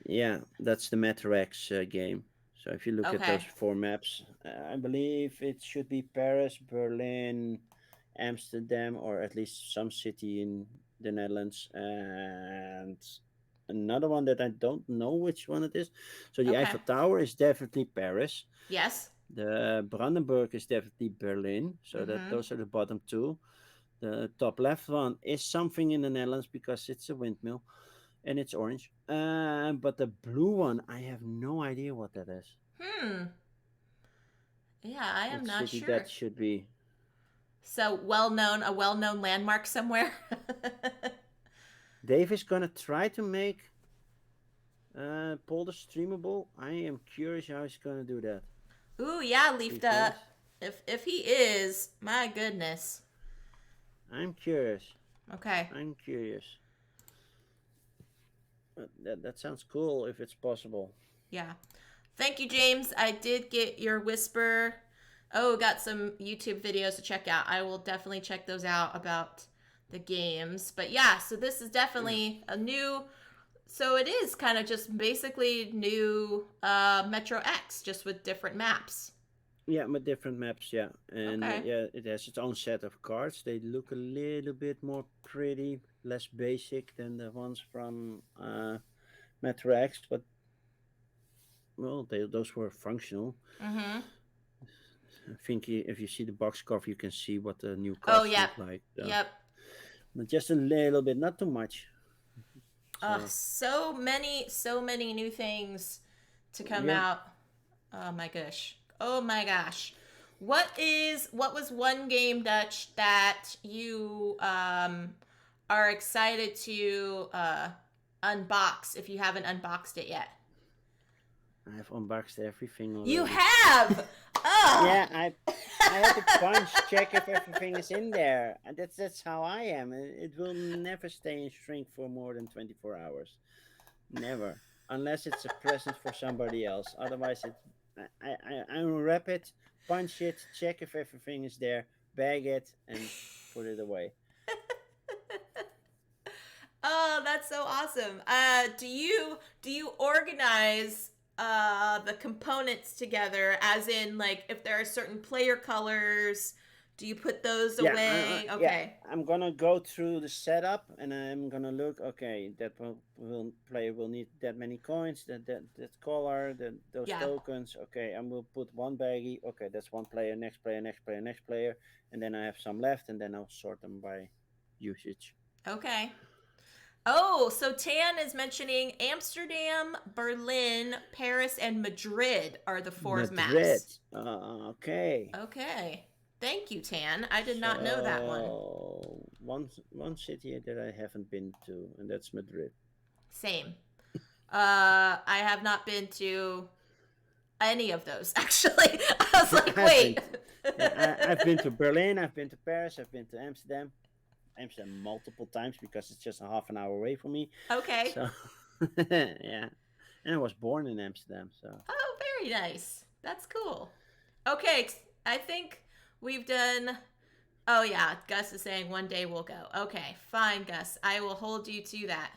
Yeah, that's the Metrex game. So if you look at those Okay. four maps, I believe it should be Paris, Berlin, Amsterdam, or at least some city in the Netherlands, and another one that I don't know which one it is. So the Okay. Eiffel Tower is definitely Paris. Yes. The Brandenburg is definitely Berlin. So that Mm-hmm. those are the bottom two. The top left one is something in the Netherlands because it's a windmill and it's orange. But the blue one, I have no idea what that is. Hmm. Yeah, I am What not city sure. that should be? So a well known landmark somewhere. Dave is gonna try to make Polder streamable. I am curious how he's gonna do that Ooh, yeah, Leafda. because If he is, my goodness. I'm curious. Okay. I'm curious. That sounds cool if it's possible. Yeah. Thank you, James. I did get your whisper. Oh, got some YouTube videos to check out. I will definitely check those out about the games. But yeah, so this is definitely a new. So it is kind of just basically new Metro X, just with different maps. Yeah, with different maps, yeah. And Okay. yeah, it has its own set of cards. They look a little bit more pretty, less basic than the ones from Metro X, but well, those were functional. Mm-hmm. I think if you see the box cover, you can see what the new Oh, cards yep. look like. So, Yep. but just a little bit, not too much. So So many new things to come yeah, out. Oh my gosh. Oh my gosh. What was one game, Dutch, that you are excited to unbox if you haven't unboxed it yet? I have unboxed everything You already. have. Ugh. Yeah, I had to punch check if everything is in there, and that's how I am. It will never stay in shrink for more than 24 hours. Never, unless it's a present for somebody else. Otherwise, I unwrap it, punch it, check if everything is there, bag it, and put it away. Oh, that's so awesome. Do you organize the components together as in like if there are certain player colors, do you put those Yeah, away? yeah. Okay. I'm gonna go through the setup and I'm gonna look. Okay, that will player will need that many coins, that color, that those Yeah. tokens. Okay, I will put one baggie. Okay, that's one player, next player, next player, next player, and then I have some left, and then I'll sort them by usage. Okay. Oh, so Tan is mentioning Amsterdam, Berlin, Paris, and Madrid are the four Madrid. maps. Okay. Okay. Thank you, Tan. I did not know that one. So one city that I haven't been to, and that's Madrid. Same. I have not been to any of those actually. I was like, I've been wait. to, yeah, I've been to Berlin, I've been to Paris, I've been to Amsterdam, Amsterdam multiple times because it's just a half an hour away from me. Okay. So yeah, and I was born in Amsterdam. So Oh, very nice. That's cool. Okay, I think we've done. Oh, yeah, Gus is saying one day we'll go. Okay, fine, Gus. I will hold you to that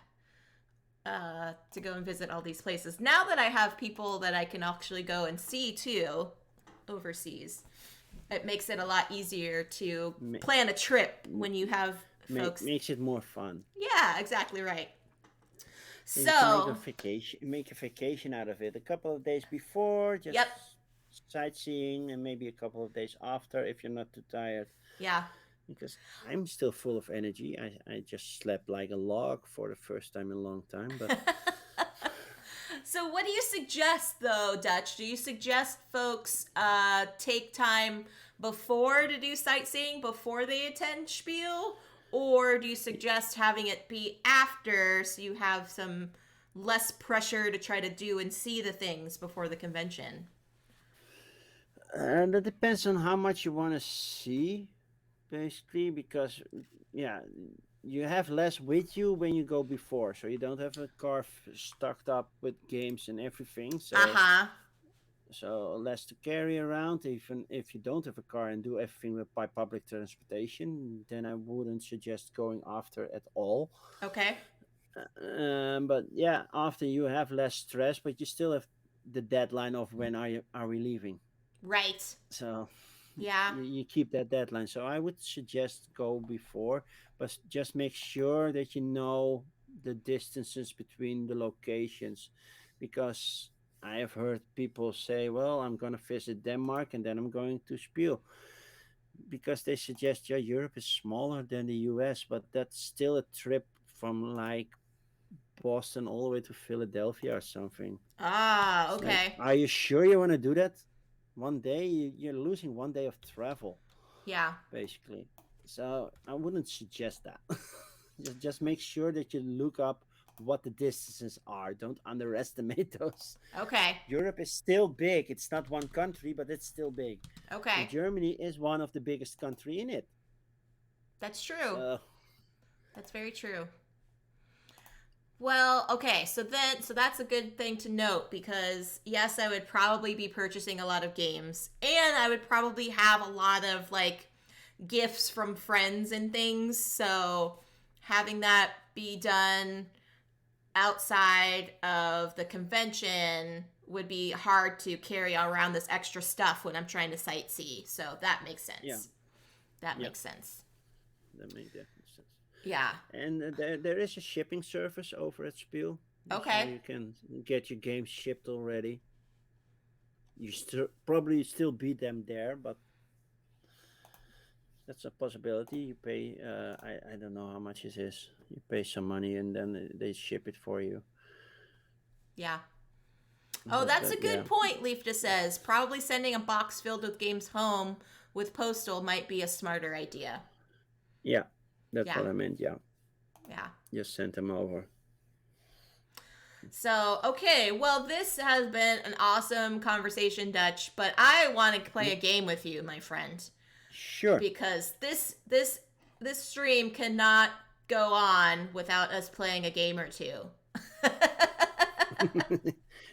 to go and visit all these places. Now that I have people that I can actually go and see too overseas, it makes it a lot easier to ma- plan a trip when you have folks. makes it more fun. Yeah, exactly right. And you can So, make a vacation out of it. A couple of days before, just yep, sightseeing, and maybe a couple of days after if you're not too tired. yeah. Because I'm still full of energy. I just slept like a log for the first time in a long time. But So, what do you suggest, though, Dutch? Do you suggest folks take time before to do sightseeing, before they attend Spiel? Or do you suggest having it be after so you have some less pressure to try to do and see the things before the convention? that depends on how much you want to see, basically. Because yeah, you have less with you when you go before, so you don't have a car stocked up with games and everything. Uh huh. So less to carry around. Even if you don't have a car and do everything by public transportation, then I wouldn't suggest going after at all. Okay. But yeah, after you have less stress, but you still have the deadline of when are we leaving. Right. So Yeah. you keep that deadline. So I would suggest go before, but just make sure that you know the distances between the locations, because I have heard people say, "Well, I'm going to visit Denmark and then I'm going to Spiel," because they suggest, yeah, Europe is smaller than the US, but that's still a trip from like Boston all the way to Philadelphia or something. Ah, It's like, okay. are you sure you want to do that? One day you're losing one day of travel, Yeah. basically. So I wouldn't suggest that. Just make sure that you look up what the distances are. Don't underestimate those. Okay. Europe is still big. It's not one country, but it's still big. And Okay. Germany is one of the biggest country in it. That's true. So That's very true. Well, okay, so that's a good thing to note because yes, I would probably be purchasing a lot of games and I would probably have a lot of like gifts from friends and things. So having that be done outside of the convention would be hard to carry around this extra stuff when I'm trying to sightsee. So that makes yeah, sense. That yeah, makes sense. that makes definitely sense. Yeah. And there is a shipping service over at Spiel, so Okay. you can get your games shipped already. You probably still beat them there, but that's a possibility. You pay, I don't know how much it is. You pay some money and then they ship it for you. Yeah. Oh, that's a But good yeah, point, Leaf just says. Probably sending a box filled with games home with postal might be a smarter idea. yeah, that's Yeah, what I meant. Yeah, yeah. just send them over. So, okay, well, this has been an awesome conversation, Dutch, but I want to play Yeah, a game with you, my friend, sure. because this stream cannot go on without us playing a game or two.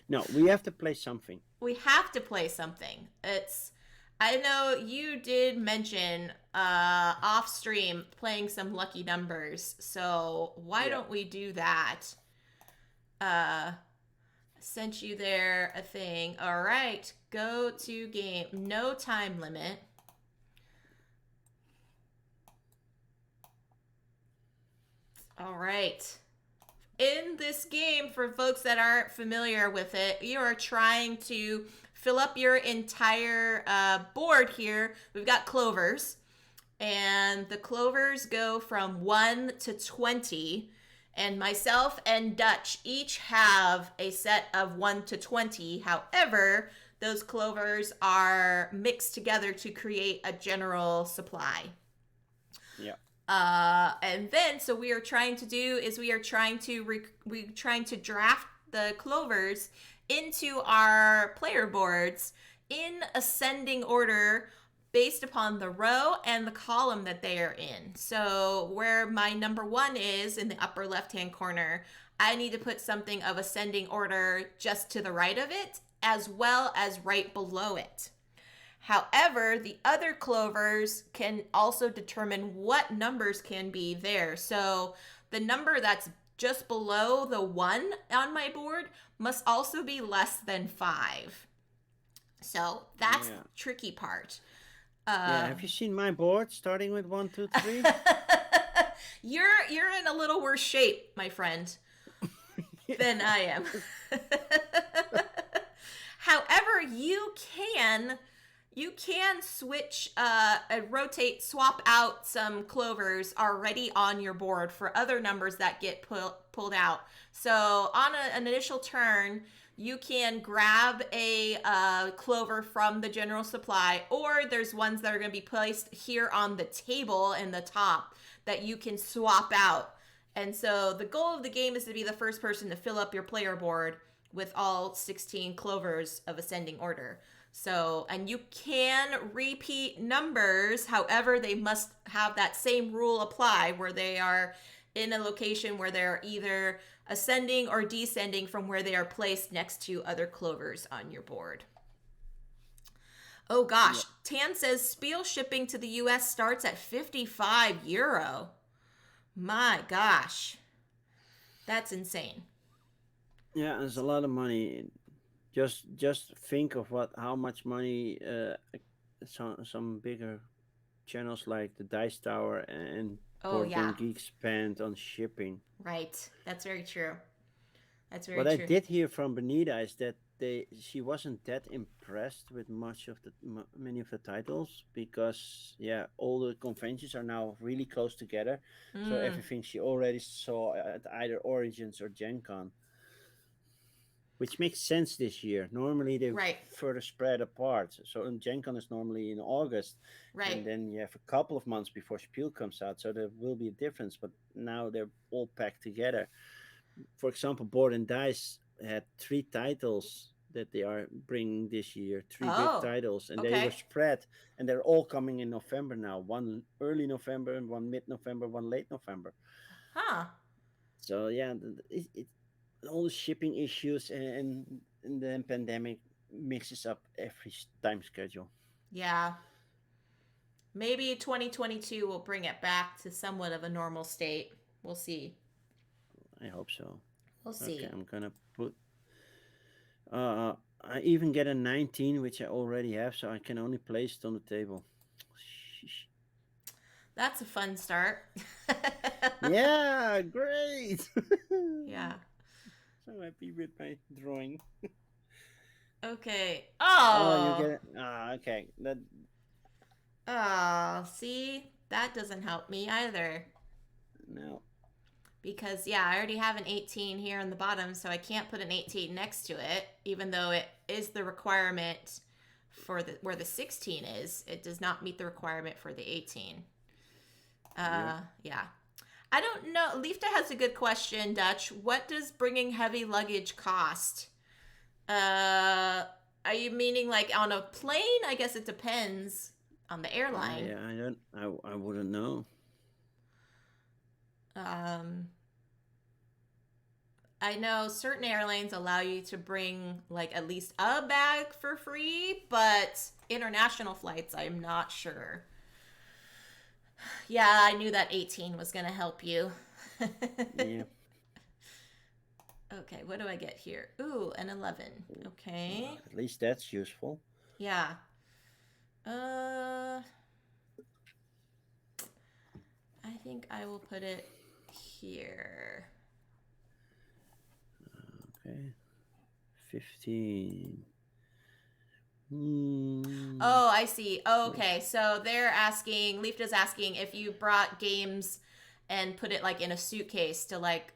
No, we have to play something. We have to play something. It's I know you did mention off stream playing some lucky numbers. So why Yeah, don't we do that? Uh sent you there a thing. All right. Go to game. No time limit. All right. In this game, for folks that aren't familiar with it, you are trying to fill up your entire board here. We've got clovers, and the clovers go from 1 to 20. And myself and Dutch each have a set of 1 to 20. However, those clovers are mixed together to create a general supply. yeah, And then so we are trying to do is we are trying to we trying to draft the clovers into our player boards in ascending order based upon the row and the column that they are in. So where my number one is in the upper left hand corner, I need to put something of ascending order just to the right of it, as well as right below it. However, the other clovers can also determine what numbers can be there. So the number that's just below the 1 on my board must also be less than 5. So that's the Yeah. tricky part. Yeah. Have you seen my board starting with 1, 2, 3? You're in a little worse shape, my friend, than I am. However, you can switch rotate, swap out some clovers already on your board for other numbers that get pulled out. So on an initial turn, you can grab a clover from the general supply, or there's ones that are going to be placed here on the table in the top that you can swap out. And so the goal of the game is to be the first person to fill up your player board with all 16 clovers of ascending order. So, and you can repeat numbers, however, they must have that same rule apply where they are in a location where they're either ascending or descending from where they are placed next to other clovers on your board. Oh gosh, Yeah. Tan says Spiel shipping to the US starts at €55. My gosh, that's insane. Yeah, there's a lot of money. Just think of how much money some bigger channels like the Dice Tower and Oh Board yeah, Game Geek spend on shipping. right. That's very true. That's very What I true. did hear from Benita is that she wasn't that impressed with much of the many of the titles because yeah, all the conventions are now really close together, so Mm, everything she already saw at either Origins or Gen Con, which makes sense this year. Normally they right, further spread apart. So Gen Con is normally in August, right. and then you have a couple of months before Spiel comes out, so there will be a difference. But now they're all packed together. For example, Board and Dice had 3 titles that they are bringing this year, 3 big Oh, titles, and they were okay. spread, and they're all coming in November now. One early November, and one mid-November, one late November. Huh. So yeah, all the shipping issues and the pandemic mixes up every time schedule. Yeah. Maybe 2022 will bring it back to somewhat of a normal state. We'll see. I hope so. We'll Okay, see. I'm gonna put. I even get a 19, which I already have, so I can only place it on the table. Sheesh. That's a fun start. Yeah, great. Yeah. So happy with my drawing. Okay. Oh, you Oh. get it. Ah, okay. That Oh, see? That doesn't help me either. no. Because, yeah, I already have an 18 here on the bottom, so I can't put an 18 next to it, even though it is the requirement for the where the 16 is. It does not meet the requirement for the 18. Yep. Yeah. I don't know. Leafta has a good question, Dutch. What does bringing heavy luggage cost? Uh, are you meaning like on a plane? I guess it depends on the airline. I don't. I wouldn't know. Um, I know certain airlines allow you to bring like at least a bag for free, but international flights, I'm not sure. Yeah, I knew that 18 was going to help you. Yeah. Okay, what do I get here? Ooh, an 11. Okay. At least that's useful. Yeah. Uh I think I will put it here. Okay. 15. Hmm. Oh, I see. Oh, okay. So they're asking, Leafda's asking if you brought games and put it like in a suitcase to like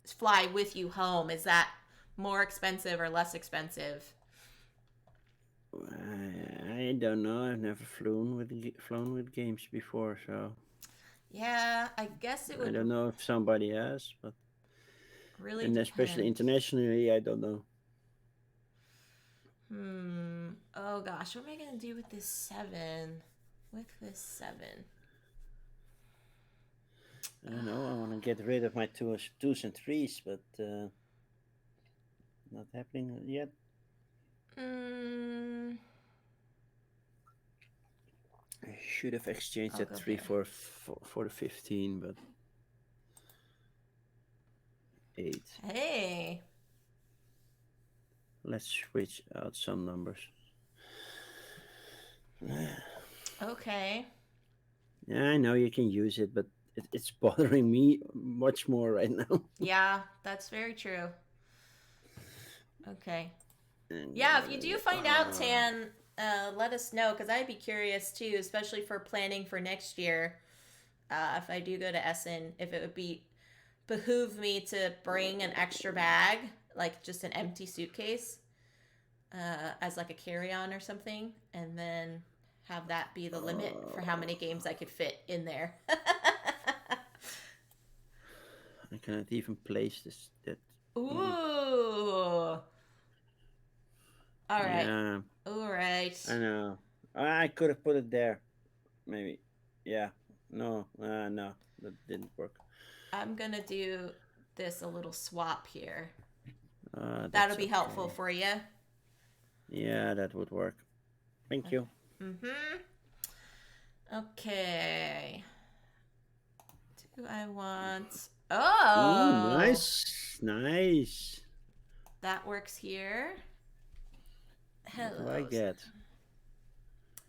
fly with you home. Is that more expensive or less expensive? I don't know. I've never flown with games before, so Yeah, I guess it I would don't know if somebody has, but really and especially depend. internationally, I don't know. Oh gosh, what am I gonna do with this 7? with this 7. I don't know. I want to get rid of my twos and threes, but not happening yet. Mm, I should have exchanged I'll that go 3 here. for the 15, but 8. Hey. Let's switch out some numbers. Okay. Yeah, I know you can use it, but it's bothering me much more right now. Yeah, that's very true. Okay. And Yeah, if you do find out, Tan, let us know, because I'd be curious too, especially for planning for next year. If I do go to Essen, if it would behoove me to bring an extra bag, like just an empty suitcase, as like a carry-on or something, and then have that be the limit for how many games I could fit in there. I cannot even place this. That. Ooh. All right. Yeah, All right. I know. I could have put it there, maybe. Yeah. No. No, that didn't work. I'm gonna do this a little swap here. That'll That's be helpful okay. for you. Yeah, that would work. Thank you. Mm-hmm. Okay. Do I want... Ooh, Oh! nice, nice. That works here. What do I Hello. get?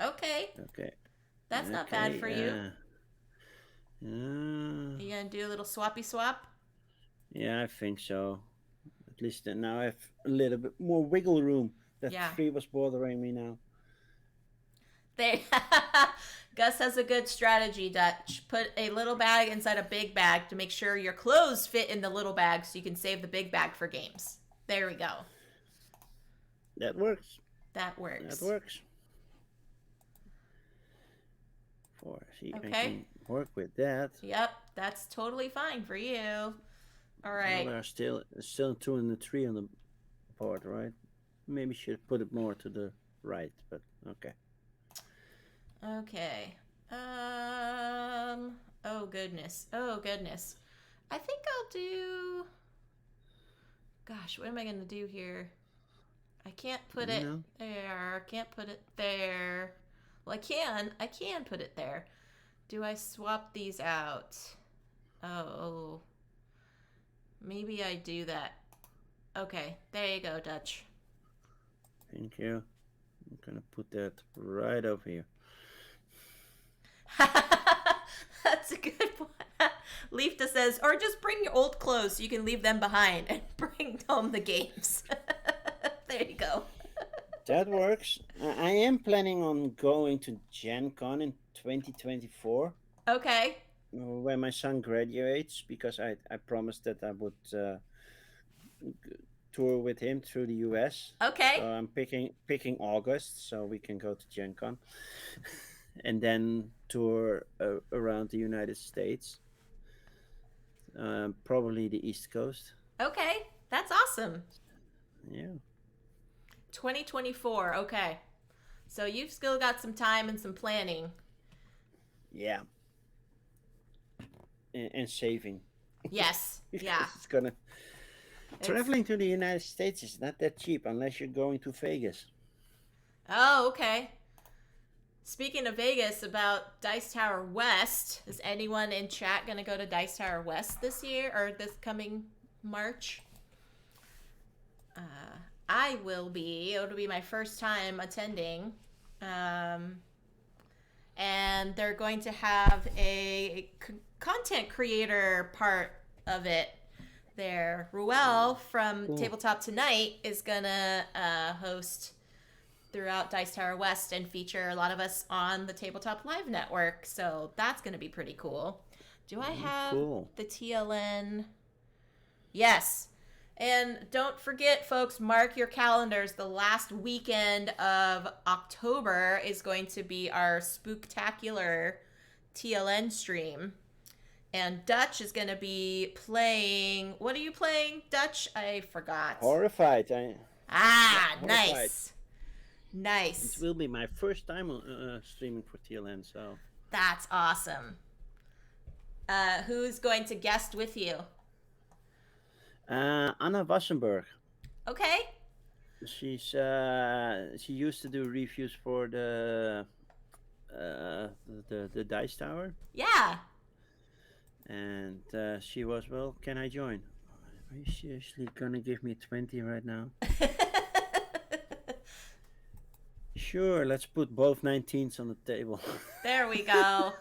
Okay. Okay. That's not bad Okay. for you. Yeah. You gonna do a little swappy swap? Yeah, I think so. At least now I have a little bit more wiggle room. That Yeah. 3 was bothering me now. They Gus has a good strategy, Dutch. Put a little bag inside a big bag to make sure your clothes fit in the little bag so you can save the big bag for games. There we go. That works. That That works. works. 4. See, I Okay. can work with that. Yep, that's totally fine for you. All Well, right. there are still 2 and a 3 on the board, right? Maybe should put it more to the right, but okay. Okay. Oh goodness. Oh goodness. I think I'll do. Gosh, what am I gonna do here? I can't put You it know. there. Can't put it there. Well, I can. I can put it there. Do I swap these out? Oh. Maybe I do that. Okay, there you go, Dutch. Thank you. I'm gonna put that right over here. That's a good one. Leafta says, or just bring your old clothes so you can leave them behind and bring home the games. There you go. That works. I am planning on going to Gen Con in 2024 Okay. when my son graduates because I promised that I would tour with him through the US. So Okay. I'm picking August so we can go to Gen Con and then tour around the United States. Probably the East Coast. Okay. That's awesome. Yeah. 2024. Okay. So you've still got some time and some planning. Yeah. And saving. Yes. Because Yeah. it's gonna It's... traveling to the United States is not that cheap unless you're going to Vegas. Oh, okay. Speaking of Vegas, about Dice Tower West, is anyone in chat going to go to Dice Tower West this year or this coming March? I will be. It'll be my first time attending. And they're going to have a content creator part of it there. Ruel from Cool. Tabletop Tonight is going to host throughout Dice Tower West and feature a lot of us on the Tabletop Live network. So that's going to be pretty cool. Do I have Cool. the TLN? Yes. And don't forget, folks, mark your calendars. The last weekend of October is going to be our spooktacular TLN stream. And Dutch is going to be playing. What are you playing, Dutch? I forgot. Horrified. Ah, Horrified. nice. It Nice. will be my first time streaming for TLN. So That's awesome. Who's going to guest with you? Anna Wassenberg. Okay. She used to do reviews for the Dice Tower, Yeah. and she was, well, can I join? Are you seriously gonna give me 20 right now? Sure, let's put both 19s on the table. There we go.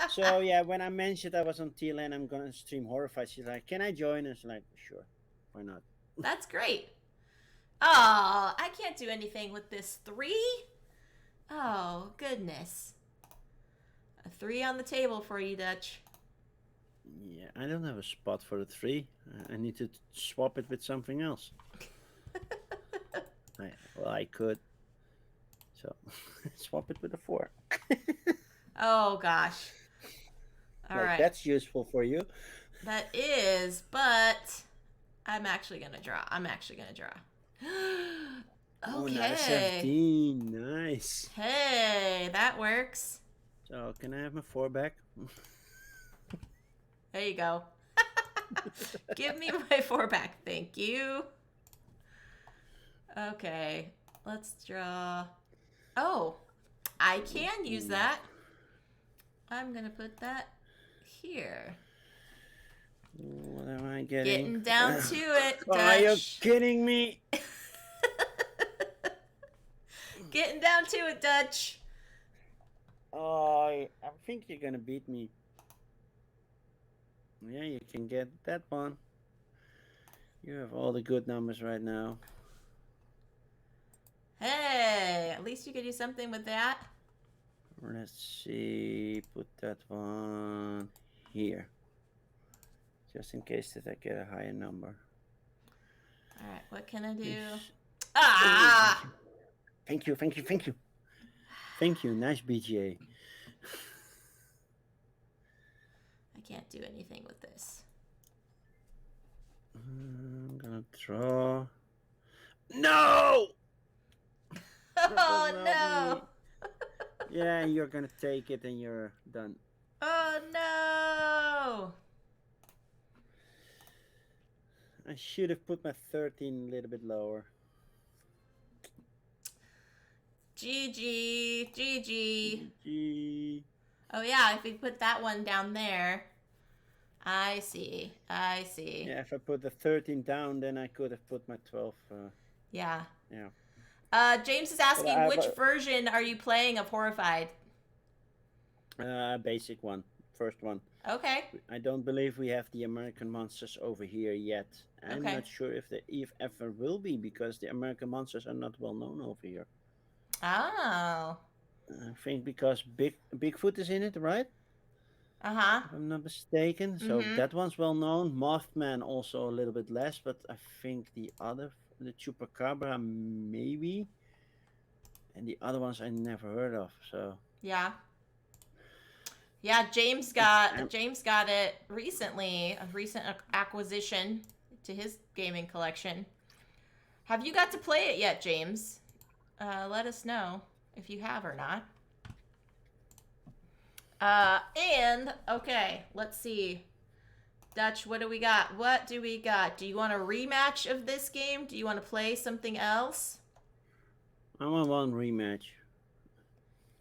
So yeah, when I mentioned I was on TLN, I'm gonna stream Horrified, she's like, can I join? And she's like, sure, why not? That's great. Oh, I can't do anything with this 3. Oh, goodness. A 3 on the table for you, Dutch. Yeah, I don't have a spot for the 3. I need to swap it with something else. I could. So swap it with a 4. Oh, gosh. All Like, right. that's useful for you. That is, but I'm actually going to draw. Oh, not a Okay. 17. Nice. Hey, that works. So can I have my 4 back? There you go. Give me my 4 back. Thank you. Okay. Let's draw. Oh, I can use that. I'm going to put that here. What am I getting? Getting down to it, Are you Dutch. kidding me? Getting down to it, Dutch. Oh, I think you're gonna beat me. Yeah, you can get that one. You have all the good numbers right now. Hey, at least you could do something with that. Let's see. Put that one here. Just in case that I get a higher number. All right, what can I do? Please. Ah! Oh, thank you. Thank you. Nice BGA. I can't do anything with this. I'm gonna draw. No! Oh no! Yeah, you're gonna take it and you're done. Oh no! I should have put my 13 a little bit lower. GG, GG. GG. Oh yeah, if we put that one down there. I see. Yeah, if I put the 13 down, then I could have put my 12. Yeah. Yeah. James is asking, which version are you playing of Horrified? Basic one. First one. Okay. I don't believe we have the American monsters over here yet. I'm Okay. not sure if ever will be, because the American monsters are not well known over here. Oh. I think because Bigfoot is in it, right? Uh-huh. If I'm not mistaken. So that one's well known. Mothman also a little bit less, but I think the Chupacabra maybe. And the other ones I never heard of. So yeah. Yeah, James got it recently, a recent acquisition to his gaming collection. Have you got to play it yet, James? Let us know if you have or not. And okay, let's see. Dutch, what do we got? Do you want a rematch of this game? Do you want to play something else? I want one rematch.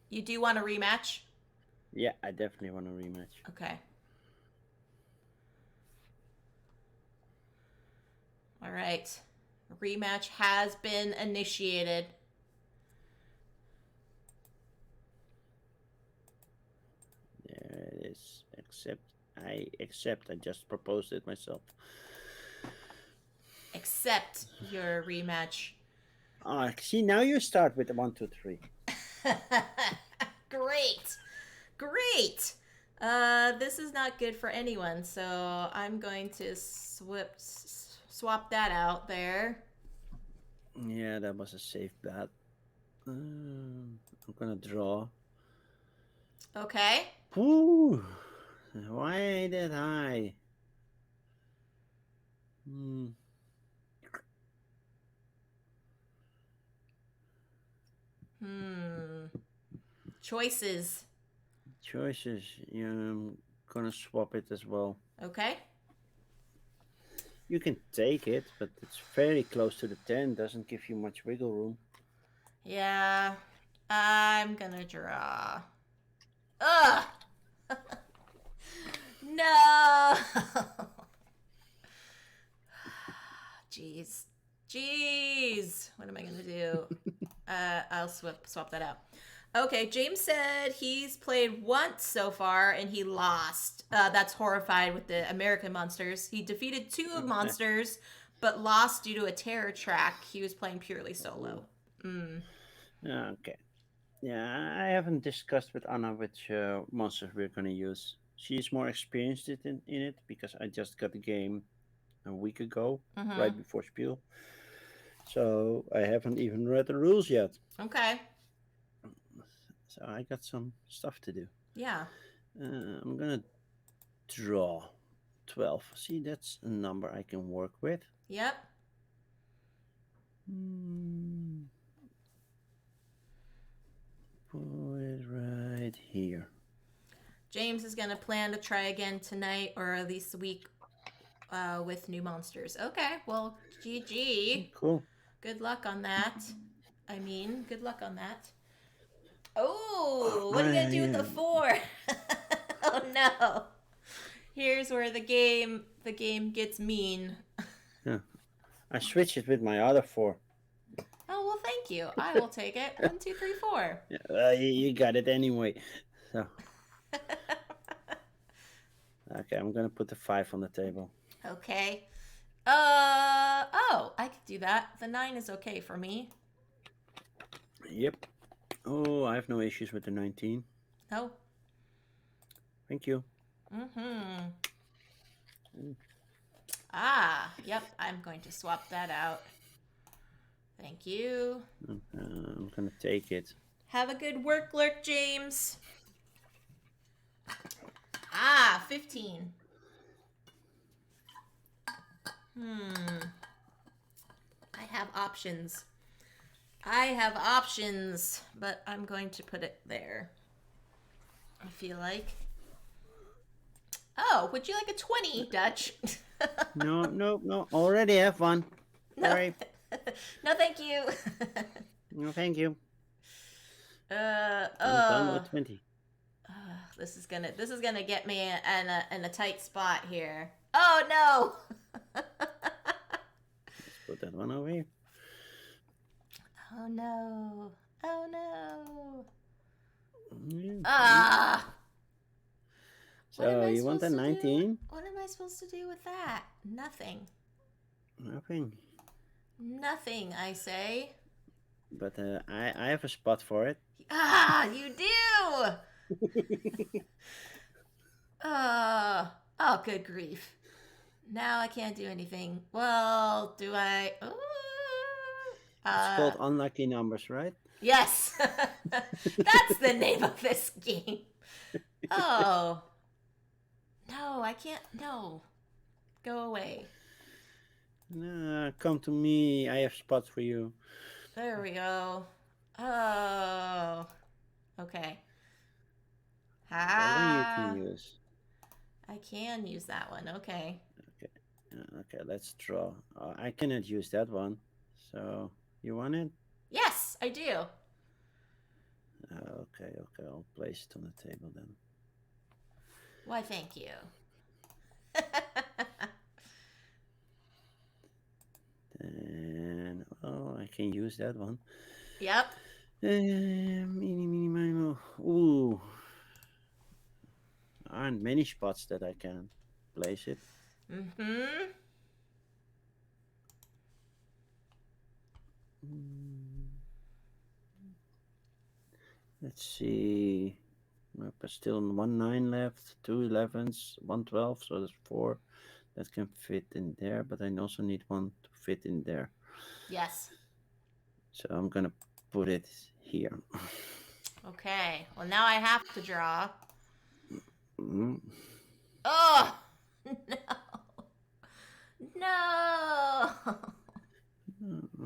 You do want a rematch? Yeah, I definitely want a rematch. Okay. All right. A rematch has been initiated. There it is. I accept. I just proposed it myself. Accept your rematch. See, now you start with the 1, 2, 3. Great. This is not good for anyone, so I'm going to swap that out there. Yeah, that was a safe bet. I'm gonna draw. Okay. Ooh, why that high? Choices. Choices. Yeah, I'm gonna swap it as well. Okay. You can take it, but it's very close to the 10. Doesn't give you much wiggle room. Yeah. I'm gonna draw. Ugh! No! Jeez. Jeez. What am I gonna do? I'll swap that out. Okay, James said he's played once so far and he lost. That's horrified with the American monsters. He defeated two monsters, but lost due to a terror track. He was playing purely solo. Mm. Okay. Yeah, I haven't discussed with Anna which monsters we're gonna use. She's more experienced in it because I just got the game a week ago, Mm-hmm. right before Spiel. So I haven't even read the rules yet. Okay. So I got some stuff to do. Yeah. I'm gonna draw 12. See, that's a number I can work with. Yep. Put it right here. James is gonna plan to try again tonight or at least a week with new monsters. Okay. Well, GG. Cool. Good luck on that. Good luck on that. Oh, what are you gonna do with the 4? Oh no. Here's where the game gets mean. Yeah. I switched it with my other 4. Oh well, thank you. I will take it. 1, 2, 3, 4. Yeah, you got it anyway. So okay, I'm gonna put the 5 on the table. Okay. I could do that. The 9 is okay for me. Yep. Oh, I have no issues with the 19. No. Thank you. Mm-hmm. Ah, yep. I'm going to swap that out. Thank you. I'm gonna take it. Have a good work, Lurk, James. 15. I have options. But I'm going to put it there. I feel like. Oh, would you like a 20, Dutch? No. Already have one. No. Sorry. No, thank you. No, thank you. I'm done with 20. This is gonna get me in a tight spot here. Oh no! Let's put that one over here. Oh no! Oh no! Yeah. Ah! So you want a 19? What am I supposed to do with that? Nothing. Nothing. Nothing, I say. But I have a spot for it. Ah, you do! Oh, good grief. Now I can't do anything. Well, do I? It's called unlucky numbers, right? Yes! That's the name of this game. Oh. No, I can't. No. Go away. Nah, come to me. I have spots for you. There we go. Oh. Okay. That one you can use. I can use that one. Okay. Okay, let's draw. I cannot use that one. So, you want it? Yes, I do. Okay. I'll place it on the table then. Why, thank you. And, I can use that one. Yep. Mini. Ooh. There aren't many spots that I can place it. Mm-hmm. Let's see. But still 1 9 left, 2 11s, 1 12, so there's 4 that can fit in there, but I also need one to fit in there. Yes. So I'm gonna put it here. Okay. Well, now I have to draw. Mm-hmm. Oh! No! No!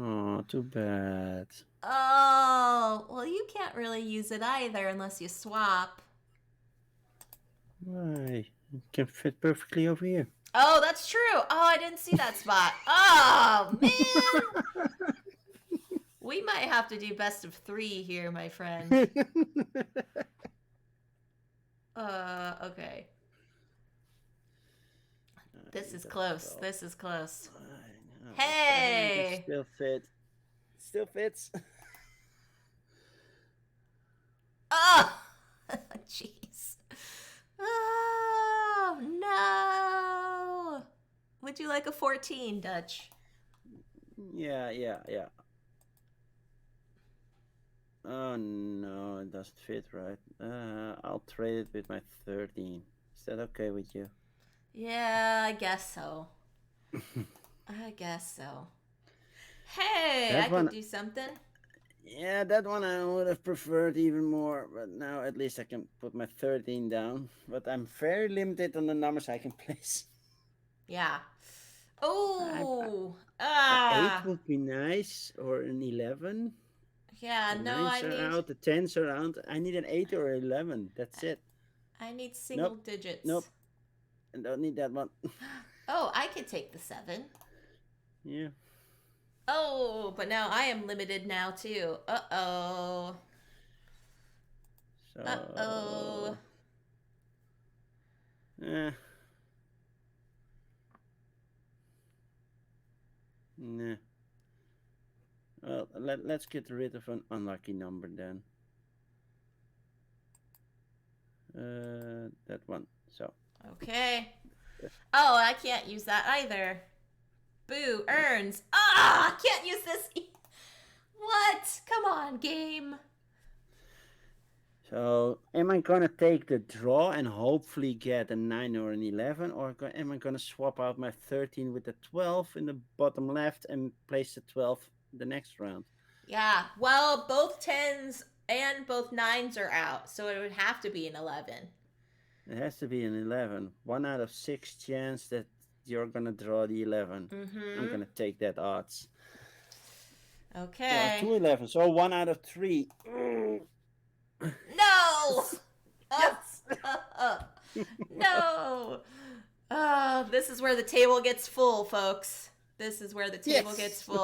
Oh, too bad. Oh, well, you can't really use it either unless you swap. Why? It can fit perfectly over here. Oh, that's true. Oh, I didn't see that spot. Oh, man. We might have to do best of 3 here, my friend. Okay. This is close. This is close. I know, but 7 can Hey! still fit. Still fits. Oh! Jeez. Oh, no! Would you like a 14, Dutch? Yeah. Oh no, it doesn't fit right. I'll trade it with my 13. Is that okay with you? Yeah, I guess so. I guess so. Hey, I That could one, do something. yeah, that one I would have preferred even more, but now at least I can put my 13 down. But I'm very limited on the numbers I can place. Yeah. I, Oh! a 8 Ah! would be nice, or an 11. Yeah, The no, nines are out, the 10s are out. I need an 8 or 11. That's it. I need single Nope, digits. nope. I don't need that one. Oh, I could take the 7. Yeah. Oh, but now I am limited now too. Uh-oh. Uh-oh. So, eh, nah. Well, let's get rid of an unlucky number then. That one. So. Okay. Oh, I can't use that either. Boo, earns. Ah, I can't use this. What? Come on, game. So, am I gonna take the draw and hopefully get a 9 or an 11, or am I gonna swap out my 13 with the 12 in the bottom left and place the 12 the next round? Yeah, well, both 10s and both 9s are out, so it would have to be an 11. It has to be an 11. 1 out of 6 chance that you're gonna draw the 11. I'm Mm-hmm. gonna take that odds. Okay. Two 11. So 1 out of 3. No! Yes. No! Oh, this is where the table gets full, folks. This is where the table gets Yes. full.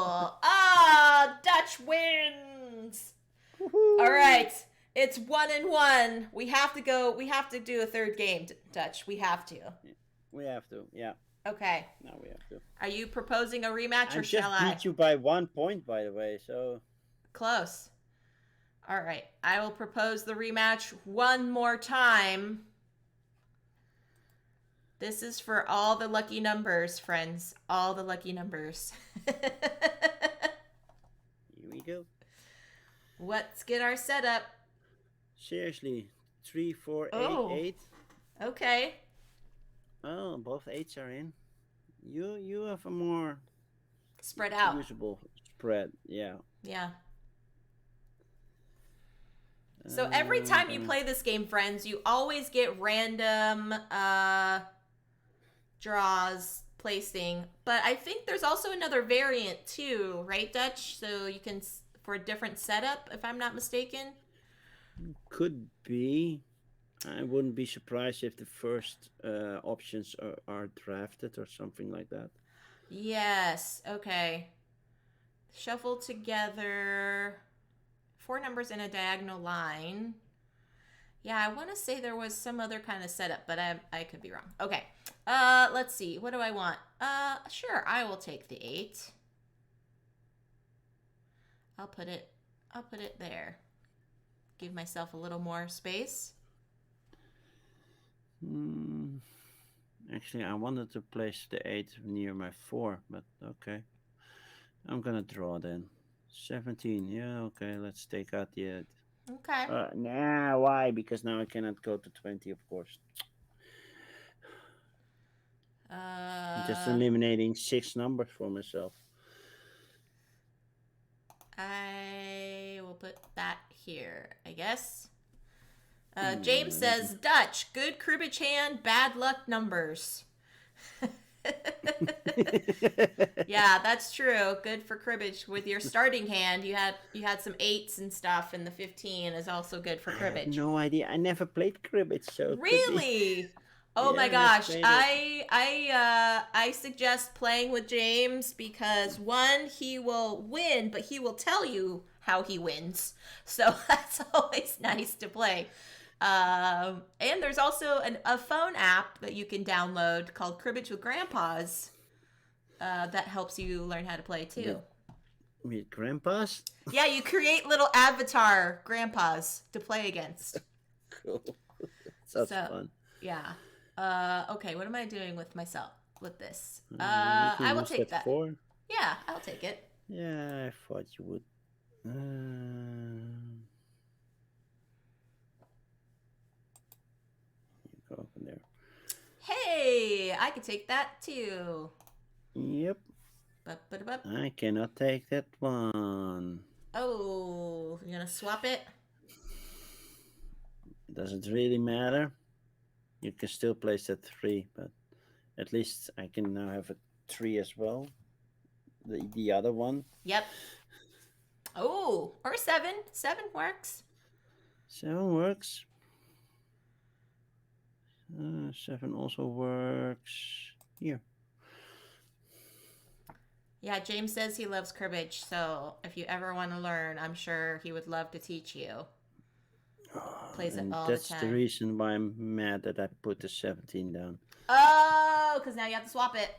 Ah, Dutch wins. All right, it's 1-1. We have to go. We have to do a third game, Dutch. We have to. We have to. Yeah. Okay. Now we have to. Are you proposing a rematch I or just shall I? beat you by 1 point, by the way. So Close. All right. I will propose the rematch one more time. This is for all the lucky numbers, friends. All the lucky numbers. here we go. Let's get our setup. Seriously, 3, 4, 8, Oh. 8. Okay. Oh, both 8s are in. You have a more Spread out. usable spread. Yeah. Yeah. So every time you play this game, friends, you always get random draws placing. But I think there's also another variant too, right, Dutch? So you can, for a different setup, if I'm not mistaken. Could be. I wouldn't be surprised if the first options are drafted or something like that. Yes. Okay. Shuffle together 4 numbers in a diagonal line. Yeah, I want to say there was some other kind of setup, but I could be wrong. Okay. Let's see. What do I want? Sure, I will take the 8. I'll put it there. Give myself a little more space. Actually, I wanted to place the 8 near my 4, but okay. I'm gonna draw then. 17. Yeah, okay. Let's take out the 8. Okay. Nah, why? Because now I cannot go to 20, of course. I'm just eliminating 6 numbers for myself. I will put that here, I guess. James says, Dutch, good cribbage hand, bad luck numbers. Yeah, that's true. Good for cribbage. With your starting hand, you had some eights and stuff, and the 15 is also good for I have cribbage. no idea. I never played cribbage, so it could be. Really? Oh Yeah, my I never gosh. played it. I suggest playing with James because one, he will win, but he will tell you how he wins. So that's always nice to play. And there's also a phone app that you can download called Cribbage with Grandpas that helps you learn how to play too. With with grandpas. Yeah, you create little avatar grandpas to play against. Cool. Sounds So, fun. yeah. Okay, what am I doing with myself with this? You can I will use take that that. for. Yeah, I'll take it. Yeah, I thought you would. You go up in there. Hey, I could take that too. Yep. Bup. I cannot take that one. Oh, you're gonna swap it? Does it really matter? You can still place that 3, but at least I can now have a 3 as well. The other one. Yep. Oh, or 7. 7 works. 7 works. 7 also works. Here. Yeah, James says he loves cribbage, so if you ever want to learn, I'm sure he would love to teach you. Plays it And all the that's the time. reason why I'm mad that I put the 17 down. Oh, because now you have to swap it.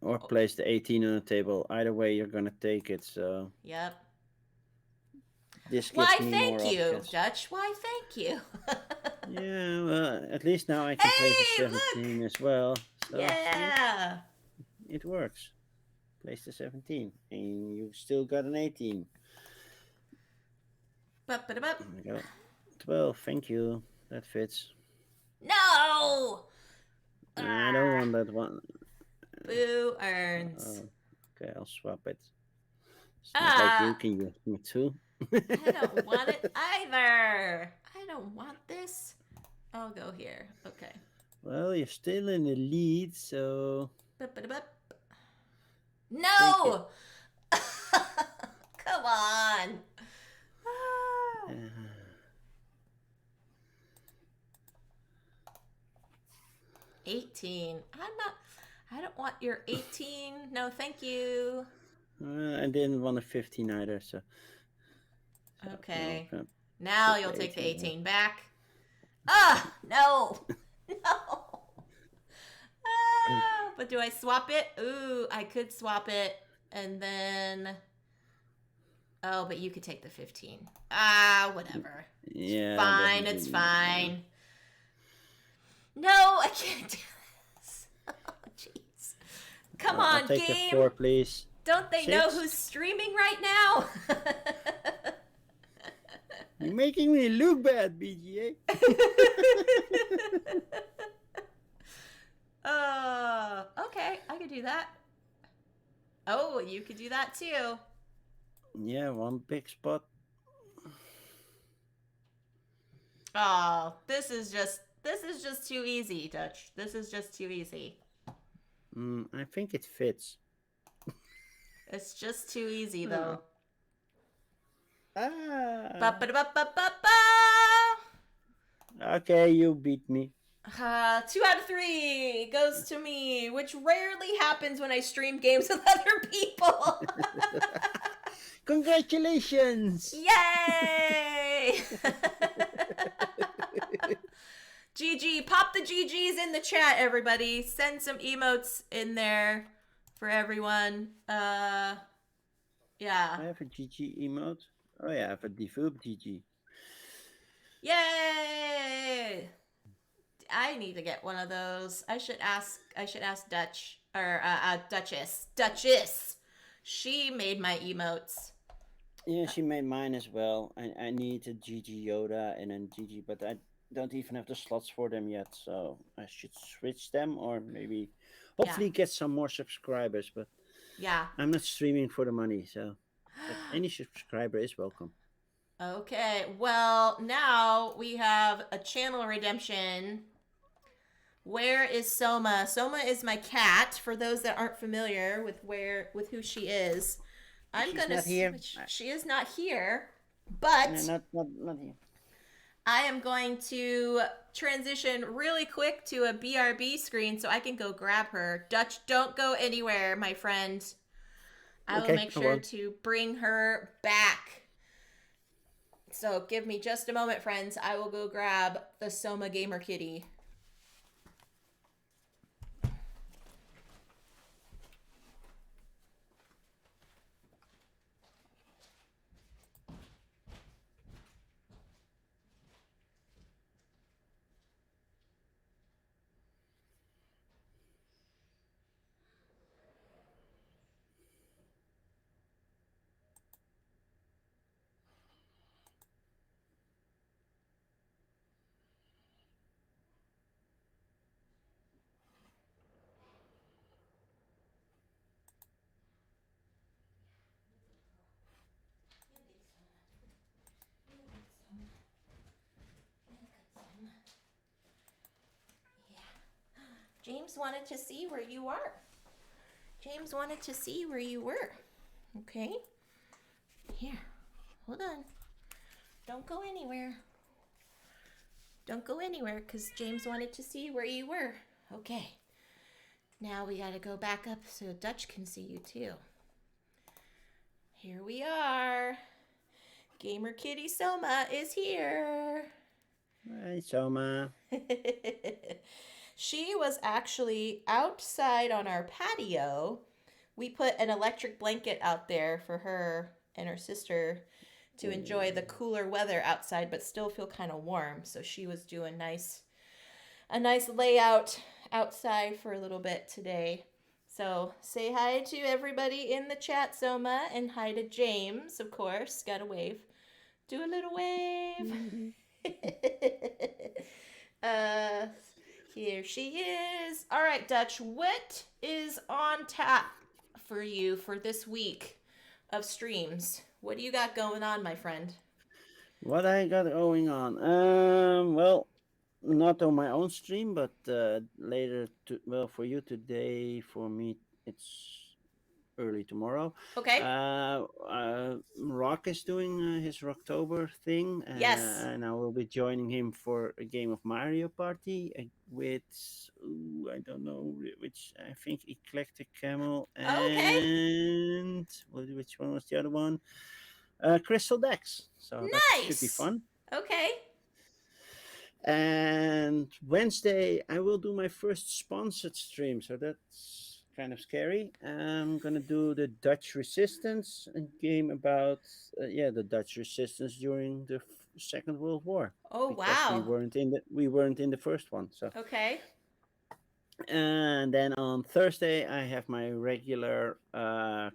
Or place the 18 on the table. Either way, you're gonna take it. So Yep. this gives Why, me thank more you, options. Dutch. Why, thank you. Yeah, well, at least now I can place the Hey, 17 look. as well. So Yeah. see, it works. Place the 17, and you still got an 18. Bup. There we go. 12. Thank you. That fits. No. I don't want that one. Boo earns. Okay, I'll swap it. It's not like you Ah. can use me too. I don't want it either. I don't want this. I'll go here. Okay. Well, you're still in the lead, so Bup. take it. No. Come on. Ah. 18. I don't want your 18. No, thank you. I didn't want a 15 either, so. Okay. No, Now you'll take the 18 back. Ah, no. No. Ah, but do I swap it? Ooh, I could swap it. And then. Oh, but you could take the 15. Ah, whatever. Yeah, Fine, it's fine. No, I can't do this. Oh, jeez. Come on, I'll take game. the 4, please. Don't they 6. know who's streaming right now? You're making me look bad, BGA. Okay, I could do that. Oh, you could do that too. Yeah, one big spot. Oh, this is just too easy, Dutch. This is just too easy. I think it fits. It's just too easy though. Ba-ba-da-ba-ba-ba-ba. Okay, you beat me. 2 out of 3 goes to me, which rarely happens when I stream games with other people. Congratulations! Yay! GG, pop the GGs in the chat, everybody. Send some emotes in there for everyone. Yeah. I have a GG emote. Oh yeah, I have a develop GG. Yay! I need to get one of those. I should ask Dutch or Duchess. She made my emotes. Yeah, she made mine as well. I need a DutchYoda and then GG, but I don't even have the slots for them yet, so I should switch them or maybe hopefully get some more subscribers, but yeah, I'm not streaming for the money, so but any subscriber is welcome. Okay, well, now we have a channel redemption Where is Soma? Soma is my cat. For those that aren't familiar with who she is, I'm She's gonna not here. switch. She is not here, No, but not here. I am going to transition really quick to a BRB screen so I can go grab her. Dutch, don't go anywhere, my friend. I will Okay, make I sure won't. to bring her back. So give me just a moment, friends. I will go grab the Soma Gamer Kitty. James wanted to see where you are. James wanted to see where you were. Okay. Here. Hold on. Don't go anywhere. Don't go anywhere because James wanted to see where you were. Okay. Now we gotta go back up so Dutch can see you too. Here we are. Gamer Kitty Soma is here. Hi, Soma. She was actually outside on our patio. We put an electric blanket out there for her and her sister to enjoy the cooler weather outside but still feel kind of warm. So she was doing a nice layout outside for a little bit today. So say hi to everybody in the chat, Soma, and hi to James, of course. Got to wave. Do a little wave. uh, Here she is. All right, Dutch, what is on tap for you for this week of streams? What do you got going on, my friend? What I got going on? Well, not on my own stream, but later. Well, for you today, for me, it's early tomorrow. Okay. Rock is doing his Rocktober thing, Yes. and I will be joining him for a game of Mario Party with I don't know which. I think Eclectic Camel Okay. and which one was the other one? Crystal Dex. So that should be Nice. fun. Okay. And Wednesday, I will do my first sponsored stream. So that's kind of scary. I'm gonna do the Dutch Resistance, a game about the Dutch Resistance during the Second World War, Oh, because wow. we weren't in the first one. So Okay. and then on Thursday, I have my regular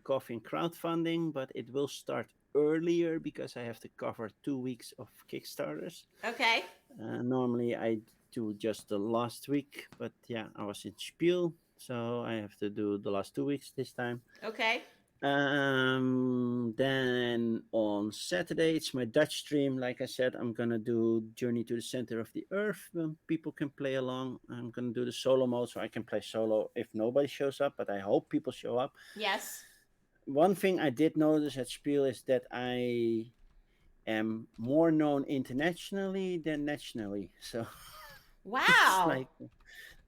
coffee and crowdfunding, but it will start earlier because I have to cover 2 weeks of Kickstarters. Okay. Normally, I do just the last week, but yeah, I was in Spiel, so I have to do the last 2 weeks this time. Okay. Then on Saturday, it's my Dutch stream. Like I said, I'm gonna do Journey to the Center of the Earth. People can play along. I'm gonna do the solo mode, so I can play solo if nobody shows up. But I hope people show up. Yes. One thing I did notice at Spiel is that I am more known internationally than nationally. So it's Wow. like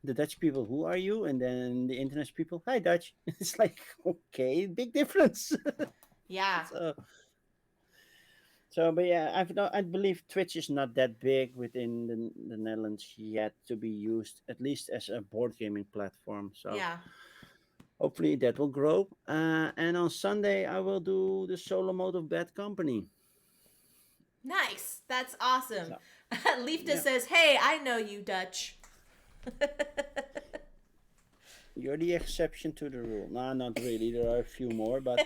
the Dutch people, who are you? And then the international people, hi Dutch. It's like, okay, big difference. Yeah. so but yeah, I believe Twitch is not that big within the Netherlands yet to be used at least as a board gaming platform. So Yeah. hopefully that will grow. And on Sunday I will do the solo mode of Bad Company. Nice. That's awesome. So Leifta yeah, says, "Hey, I know you, Dutch." you're the exception to the rule. No, not really. There are a few more, but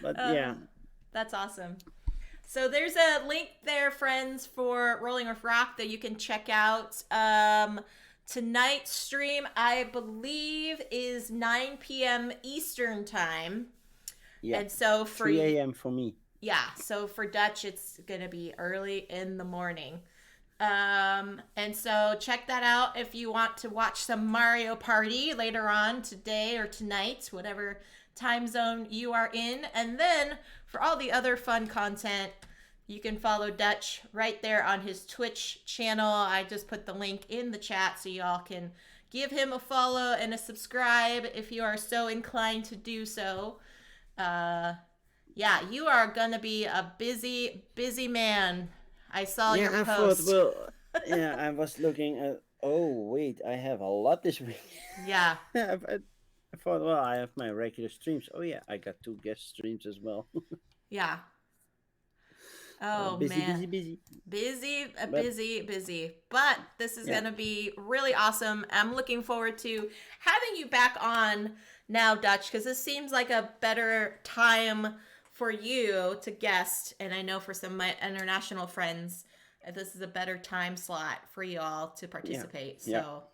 uh, yeah, that's awesome. So there's a link there, friends, for Rolling with Rock that you can check out. Tonight's stream, I believe, is 9 p.m. Eastern time. yeah, And so for 3 a.m. for me. yeah, so for Dutch, it's gonna be early in the morning And so check that out if you want to watch some Mario Party later on today or tonight, whatever time zone you are in. And then for all the other fun content, you can follow Dutch right there on his Twitch channel. I just put the link in the chat so y'all can give him a follow and a subscribe if you are so inclined to do so. Uh, yeah, you are gonna be a busy, busy man. I saw your Yeah, I thought, post. well, yeah, I was looking at, oh, wait, I have a lot this week. Yeah, I thought, well, I have my regular streams. Oh, yeah, I got two guest streams as well. yeah. Oh Busy, man. busy, busy. Busy, But busy, busy. But this is yeah, going to be really awesome. I'm looking forward to having you back on now, Dutch, because this seems like a better time for you to guest. And I know for some of my international friends, this is a better time slot for you all to yeah, participate. yeah, So,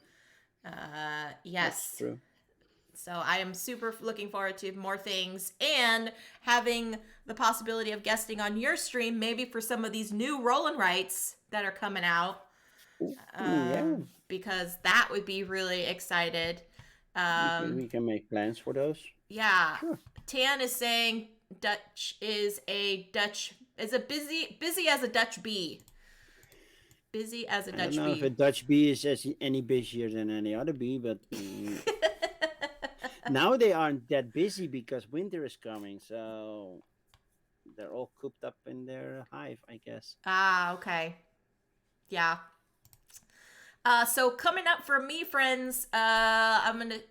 that's yes. true. So I am super looking forward to more things and having the possibility of guesting on your stream, maybe for some of these new roll and writes that are coming out, Ooh, yeah, because that would be really excited. Um, we can make plans for those. yeah, Sure. Tan is saying Dutch is a busy as a Dutch bee, busy as a I don't Dutch know if bee. a Dutch bee is any busier than any other bee, but now they aren't that busy because winter is coming, so they're all cooped up in their hive, I guess. Ah, okay, yeah. So coming up for me, friends,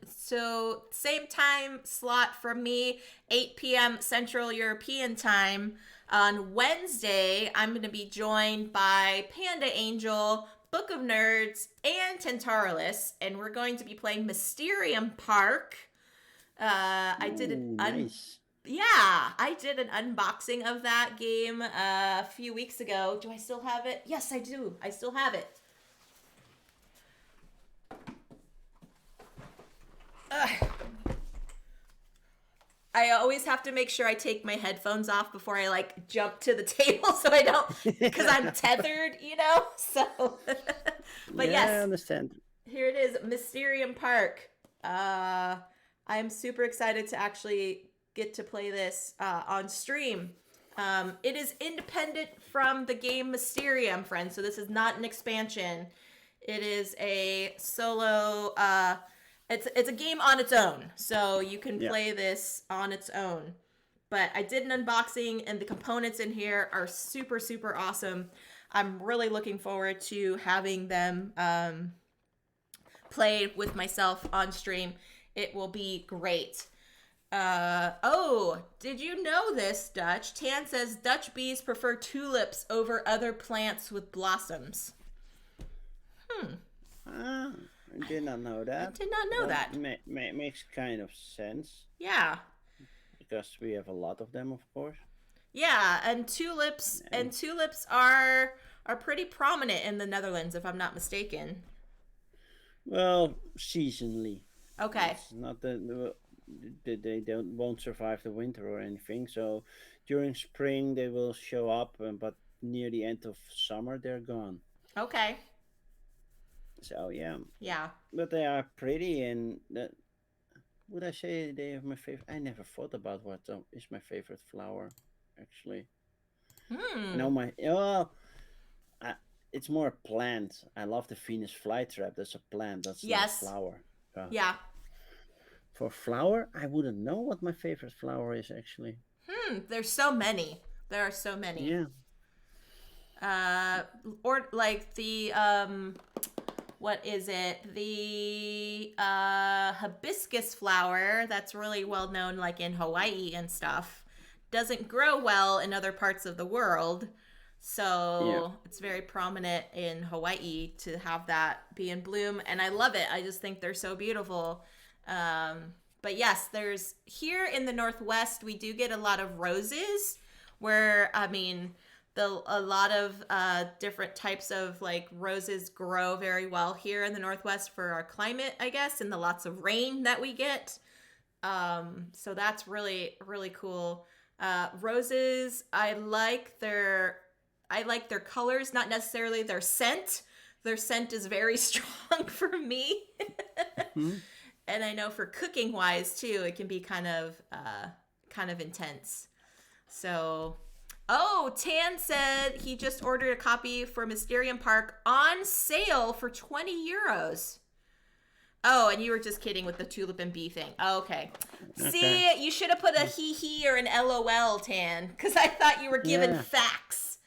so same time slot for me, 8 p.m. Central European time. On Wednesday, I'm gonna be joined by Panda Angel, Book of Nerds, and Tentaralis, and we're going to be playing Mysterium Park. I did an Ooh, nice. yeah, I did an unboxing of that game a few weeks ago. Do I still have it? Yes, I do. I still have it. Ugh. I always have to make sure I take my headphones off before I like jump to the table so I don't, because I'm tethered, you know? So, but Yeah, I yes, understand. here it is, Mysterium Park. I'm super excited to actually get to play this on stream. It is independent from the game Mysterium, friends, so this is not an expansion. It is a solo it's a game on its own, so you can Yeah. play this on its own. But I did an unboxing, and the components in here are super, super awesome. I'm really looking forward to having them play with myself on stream. It will be great. Oh, did you know this, Dutch? Tan says Dutch bees prefer tulips over other plants with blossoms. Hmm, Ah, I did not know I that. did not know Well, that. makes kind of sense Yeah. because we have a lot of them, of course. Yeah, and tulips And are pretty prominent in the Netherlands, if I'm not mistaken. well, seasonally, Okay. it's not they don't won't survive the winter or anything. So during spring they will show up, but near the end of summer they're gone. Okay. So yeah, Yeah. but they are pretty, and that would I say they have my favorite? I never thought about what is my favorite flower, actually. I Hmm. know my well, I, it's more a plant. I love the Venus flytrap. That's a plant. That's not a Yes. flower. So Yeah. for flower, I wouldn't know what my favorite flower is actually. Hmm. There's so many. There are so many. Yeah. Uh, or like the what is it? The hibiscus flower that's really well known, like in Hawaii and stuff, doesn't grow well in other parts of the world. Yeah. So it's very prominent in Hawaii to have that be in bloom. And I love it. I just think they're so beautiful. But yes, there's here in the Northwest, we do get a lot of roses where, I mean, a lot of different types of like roses grow very well here in the Northwest for our climate, I guess, and the lots of rain that we get. So that's really, really cool. Roses, I like their I like their colors, not necessarily their scent. Their scent is very strong for me. Hmm. And I know for cooking wise too, it can be kind of intense. So, oh, Tan said he just ordered a copy for Mysterium Park on sale for 20 euros. Oh, and you were just kidding with the tulip and bee thing. Oh, okay. Okay. See, you should have put a hee hee or an LOL, Tan, because I thought you were given Yeah. facts.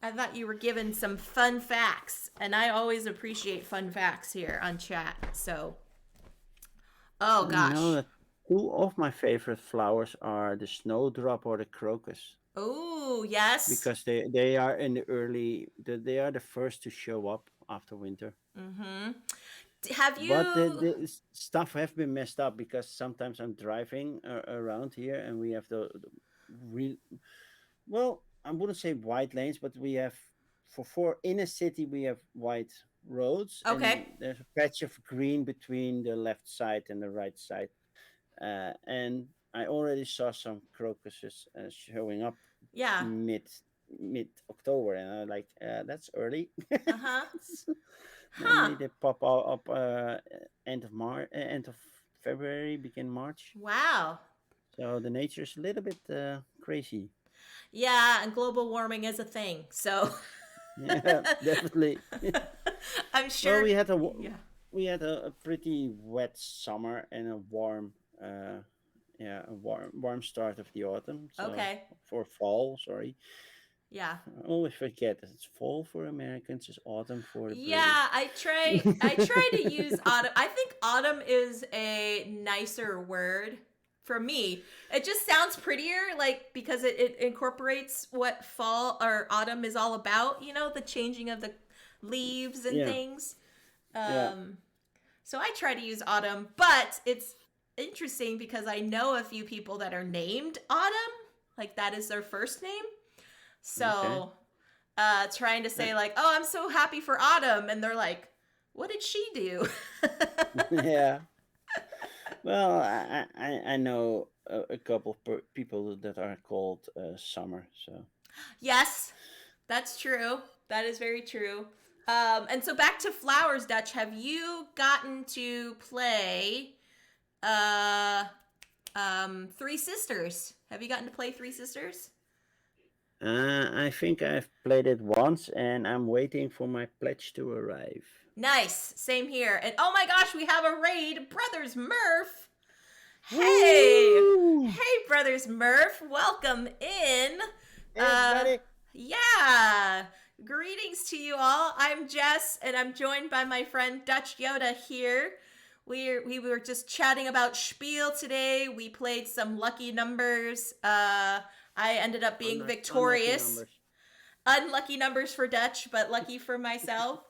I thought you were given some fun facts, and I always appreciate fun facts here on chat. So, oh You know gosh. that two of my favorite flowers are the snowdrop or the crocus Oh, yes. because they are in the they are the first to show up after winter. Mm-hmm. Have But you? stuff have been messed up because sometimes I'm driving around here and we have the real, well, I wouldn't say white lanes, but we have for in a city we have white roads and Okay. there's a patch of green between the left side and the right side. And I already saw some crocuses showing up Yeah. mid mid October, and I like that's early. Uh-huh. Huh. Normally they pop up end of March, end of February, begin March. Wow. So the nature is a little bit crazy. Yeah, and global warming is a thing. So Yeah, definitely. I'm Well, sure. Yeah. we had a pretty wet summer and a warm, yeah, a warm start of the autumn. So Okay. for fall, sorry, Yeah. I always forget that it's fall for Americans, it's autumn for the Yeah, British. I try to use autumn. I think autumn is a nicer word for me. It just sounds prettier, like because it incorporates what fall or autumn is all about, the changing of the leaves and Yeah, things. yeah, Um so I try to use autumn, but it's interesting because I know a few people that are named Autumn, like that is their first name. okay. So trying to Uh, say like, "Oh, I'm so happy for Autumn," and they're like, "What did she do?" yeah. Well, I know a couple people that are called Summer. So Yes, that's true. That is very true. And so back to flowers, Dutch. Have you gotten to play uh, Three Sisters? Have you gotten to play Three Sisters? I think I've played it once, and I'm waiting for my pledge to arrive. Nice. Same here. And oh my gosh, we have a raid, Brothers Murph. Hey, Woo! hey, Brothers Murph. Welcome in. Hey, Uh, everybody! yeah. Greetings to you all. I'm Jess, and I'm joined by my friend DutchYoda here. We were just chatting about Spiel today. We played some lucky numbers. I ended up being Unlucky victorious. numbers. Unlucky numbers for Dutch, but lucky for myself.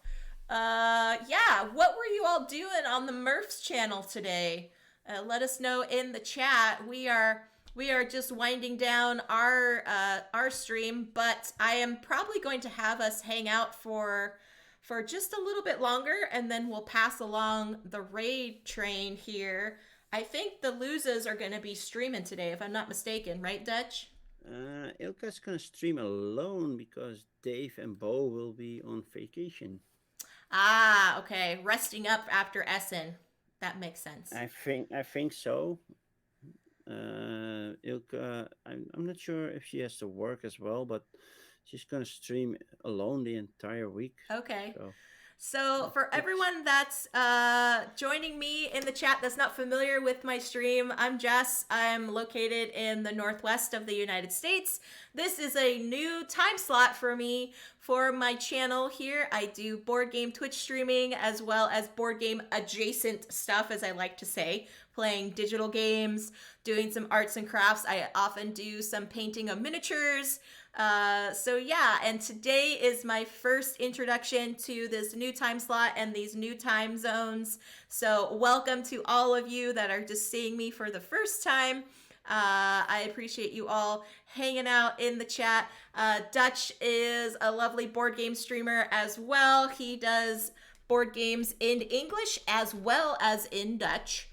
Yeah, what were you all doing on the Murphs channel today? Let us know in the chat. We are just winding down our stream, but I am probably going to have us hang out for just a little bit longer, and then we'll pass along the raid train here. I think the losers are going to be streaming today, if I'm not mistaken, right, Dutch? Ilka's gonna stream alone because Dave and Bo will be on vacation. Ah, okay. Resting up after Essen. That makes sense. I think so. Ilka, I'm not sure if she has to work as well, but she's gonna stream alone the entire week. Okay. So So, that for looks. everyone that's joining me in the chat that's not familiar with my stream, I'm Jess. I'm located in the northwest of the United States. This is a new time slot for me for my channel here. I do board game Twitch streaming as well as board game adjacent stuff, as I like to say, playing digital games, doing some arts and crafts. I often do some painting of miniatures. So yeah, and today is my first introduction to this new time slot and these new time zones. So welcome to all of you that are just seeing me for the first time. I appreciate you all hanging out in the chat. Dutch is a lovely board game streamer as well. He does board games in English as well as in Dutch.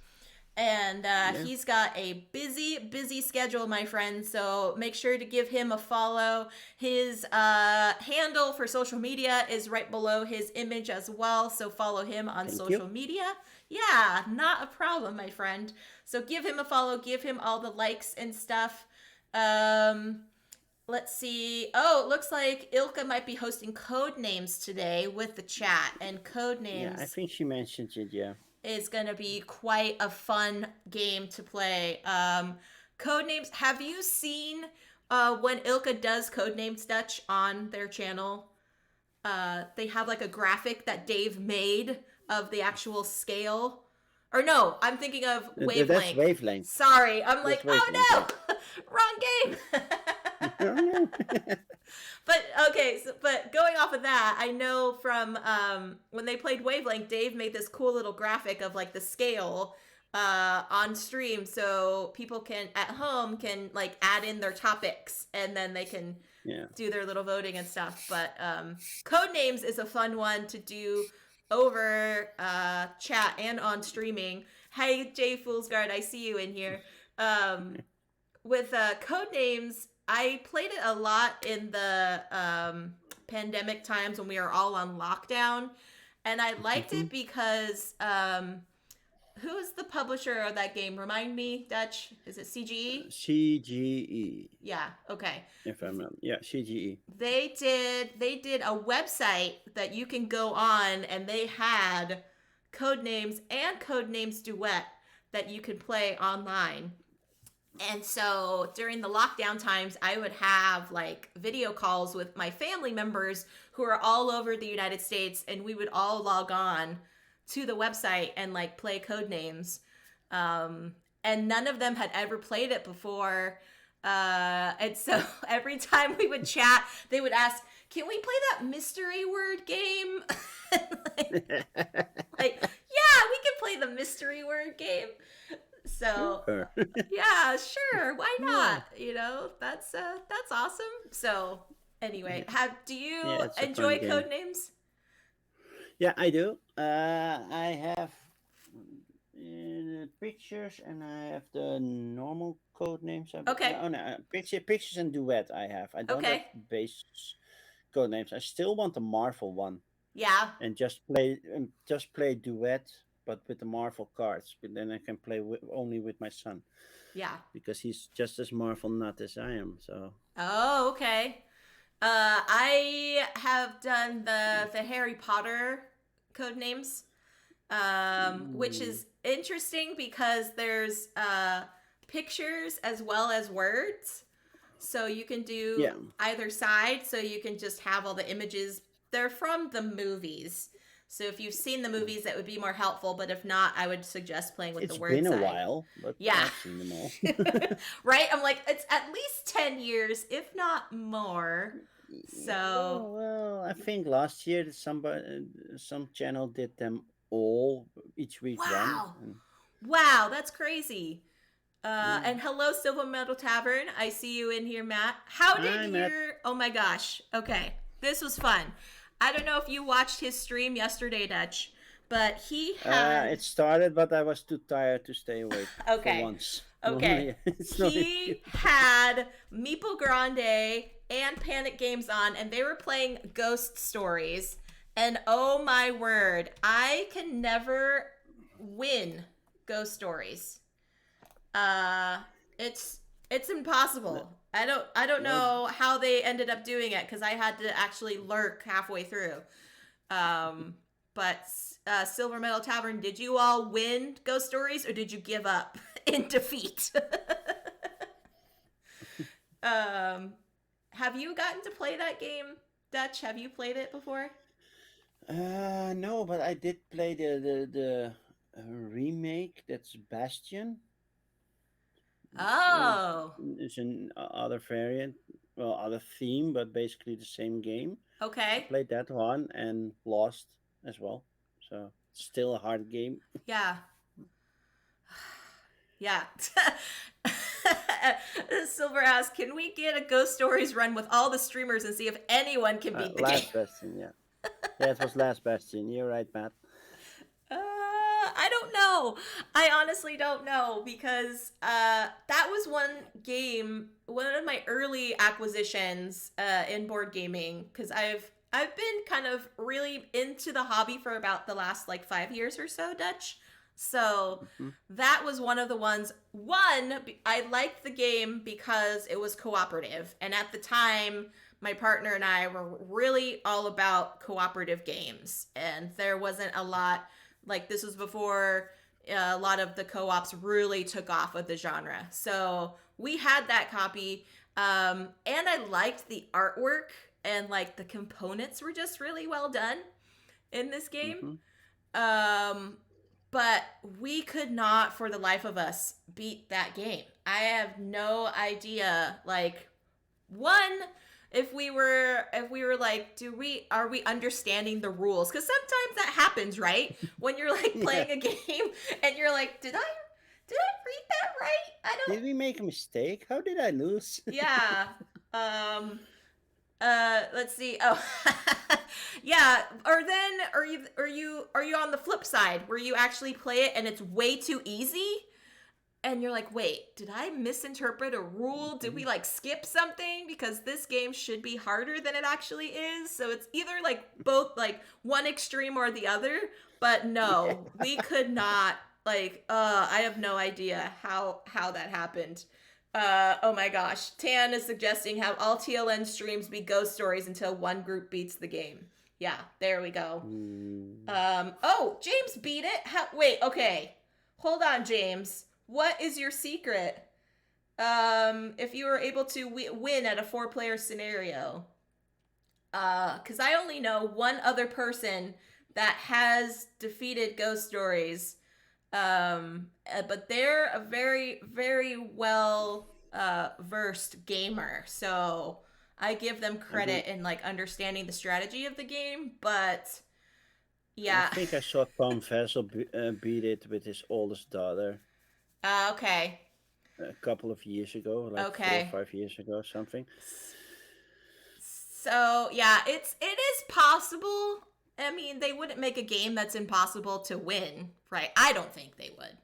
And Yeah. he's got a busy schedule, my friend. So make sure to give him a follow. His handle for social media is right below his image as well. So follow him on Thank you. social media. Yeah, not a problem, my friend. So give him a follow. Give him all the likes and stuff. Um, let's see. Oh, it looks like Ilka might be hosting Code Names today with the chat. And Code Yeah, I Names think she mentioned it. Yeah. is going to be quite a fun game to play. Codenames, have you seen when Ilka does Codenames Dutch on their channel? They have like a graphic that Dave made of the actual scale. Or no, I'm thinking of That's Wavelength. wavelength. Sorry, I'm That's like, wavelength. oh Yeah. no, wrong game. But okay, but going off of that, I know from when they played Wavelength, Dave made this cool little graphic of like the scale on stream, so people can at home can like add in their topics, and then they can Yeah. do their little voting and stuff. But Code Names is a fun one to do over chat and on streaming. Hey Jay Foolsguard, I see you in here. With Code Names, I played it a lot in the pandemic times when we were all on lockdown, and I liked Mm-hmm. it because who is the publisher of that game? Remind me, Dutch. Is it CGE? CGE. Yeah. Okay. If I'm not, yeah, CGE. They did a website that you can go on, and they had Code Names and Code Names Duet that you could play online. And so during the lockdown times, I would have like video calls with my family members who are all over the United States, and we would all log on to the website and like play Code Names. And none of them had ever played it before. And so every time we would chat, they would ask, "Can we play that mystery word game?" like, yeah, we can play the mystery word game. So Sure. yeah, sure. Why Yeah. not? That's awesome. So anyway, do you Yeah, it's a fun enjoy game. Code Names? Yeah, I do. I have pictures and I have the normal code names. Okay. Oh no, pictures and duet. I have. I don't have Okay. base code names. I still want the Marvel one Yeah. and just play duet, but with the Marvel cards. But then I can play only with my son Yeah. because he's just as Marvel nut as I am. So Oh, okay. I have done the Harry Potter Code Names, which mm, is interesting because there's pictures as well as words. So you can do yeah, either side. So you can just have all the images. They're from the movies. So if you've seen the movies, that would be more helpful. But if not, I would suggest playing with the it's word been a side. while, but Yeah. I've seen them all. Right? I'm like, it's at least 10 years, if not more. Yeah, So, well, I think last year that some channel did them all each week one. wow. And Wow, that's crazy. yeah, And hello, Silver Metal Tavern. I see you in here, Matt. How did hi Matt. your. Oh my gosh. Okay. This was fun. I don't know if you watched his stream yesterday, Dutch, but he had. It started, but I was too tired to stay awake for Okay. once. Okay. Normally, it's not. He had Meeple Grande and Panic Games on, and they were playing Ghost Stories. And oh my word, I can never win Ghost Stories. Uh, it's impossible. I don't Well, know how they ended up doing it because I had to actually lurk halfway through. But Silver Metal Tavern, did you all win Ghost Stories or did you give up in defeat? Have you gotten to play that game, Dutch? Have you played it before? no, but I did play the remake. That's Bastion. Oh, It's an other variant, well, other theme, but basically the same game. I okay. played that one and lost as well. So still a hard game. Yeah. Yeah. Silver asks, can we get a Ghost Stories run with all the streamers and see if anyone can beat the game? Last Bastion, yeah. Yeah, it was Last Bastion. You're right, Matt. I don't don't know. I honestly don't know because that was one of my early acquisitions in board gaming because I've been kind of really into the hobby for about the last like 5 years or so, Dutch. So Mhm. that was one of the ones. I liked the game because it was cooperative, and at the time, my partner and I were really all about cooperative games, and there wasn't a lot like this was before a lot of the co-ops really took off with the genre. So we had that copy, and I liked the artwork and like the components were just really well done in this game. Mhm. Um, but we could not, for the life of us, beat that game. I have no idea. Like, one, if we were like, are we understanding the rules? Because sometimes that happens, right? When you're like Yeah. playing a game and you're like, did I read that right? I don't. Did we make a mistake? How did I lose? Yeah. Um. Let's see. Oh. Yeah, or then are you on the flip side where you actually play it and it's way too easy and you're like, "Wait, did I misinterpret a rule? Did we Mhm. like skip something because this game should be harder than it actually is?" So it's either like both like one extreme or the other, but Yeah. no, we could not like I have no idea how that happened. Oh my gosh. Tan is suggesting have all TLN streams be ghost stories until one group beats the game. Yeah, there we go. Mm. Oh, James beat it. Wait, okay. Hold on, James. What is your secret? If you were able to win at a four-player scenario. Cuz I only know one other person that has defeated ghost stories, but they're a very very well versed gamer, so I give them I bel credit in like understanding the strategy of the game, but I yeah. think I saw Tom Vessel beat it with his oldest daughter Okay. a couple of years ago, like four or Okay. 5 years ago, something. So yeah, it is possible. I mean, they wouldn't make a game that's impossible to win, right? I don't think they would.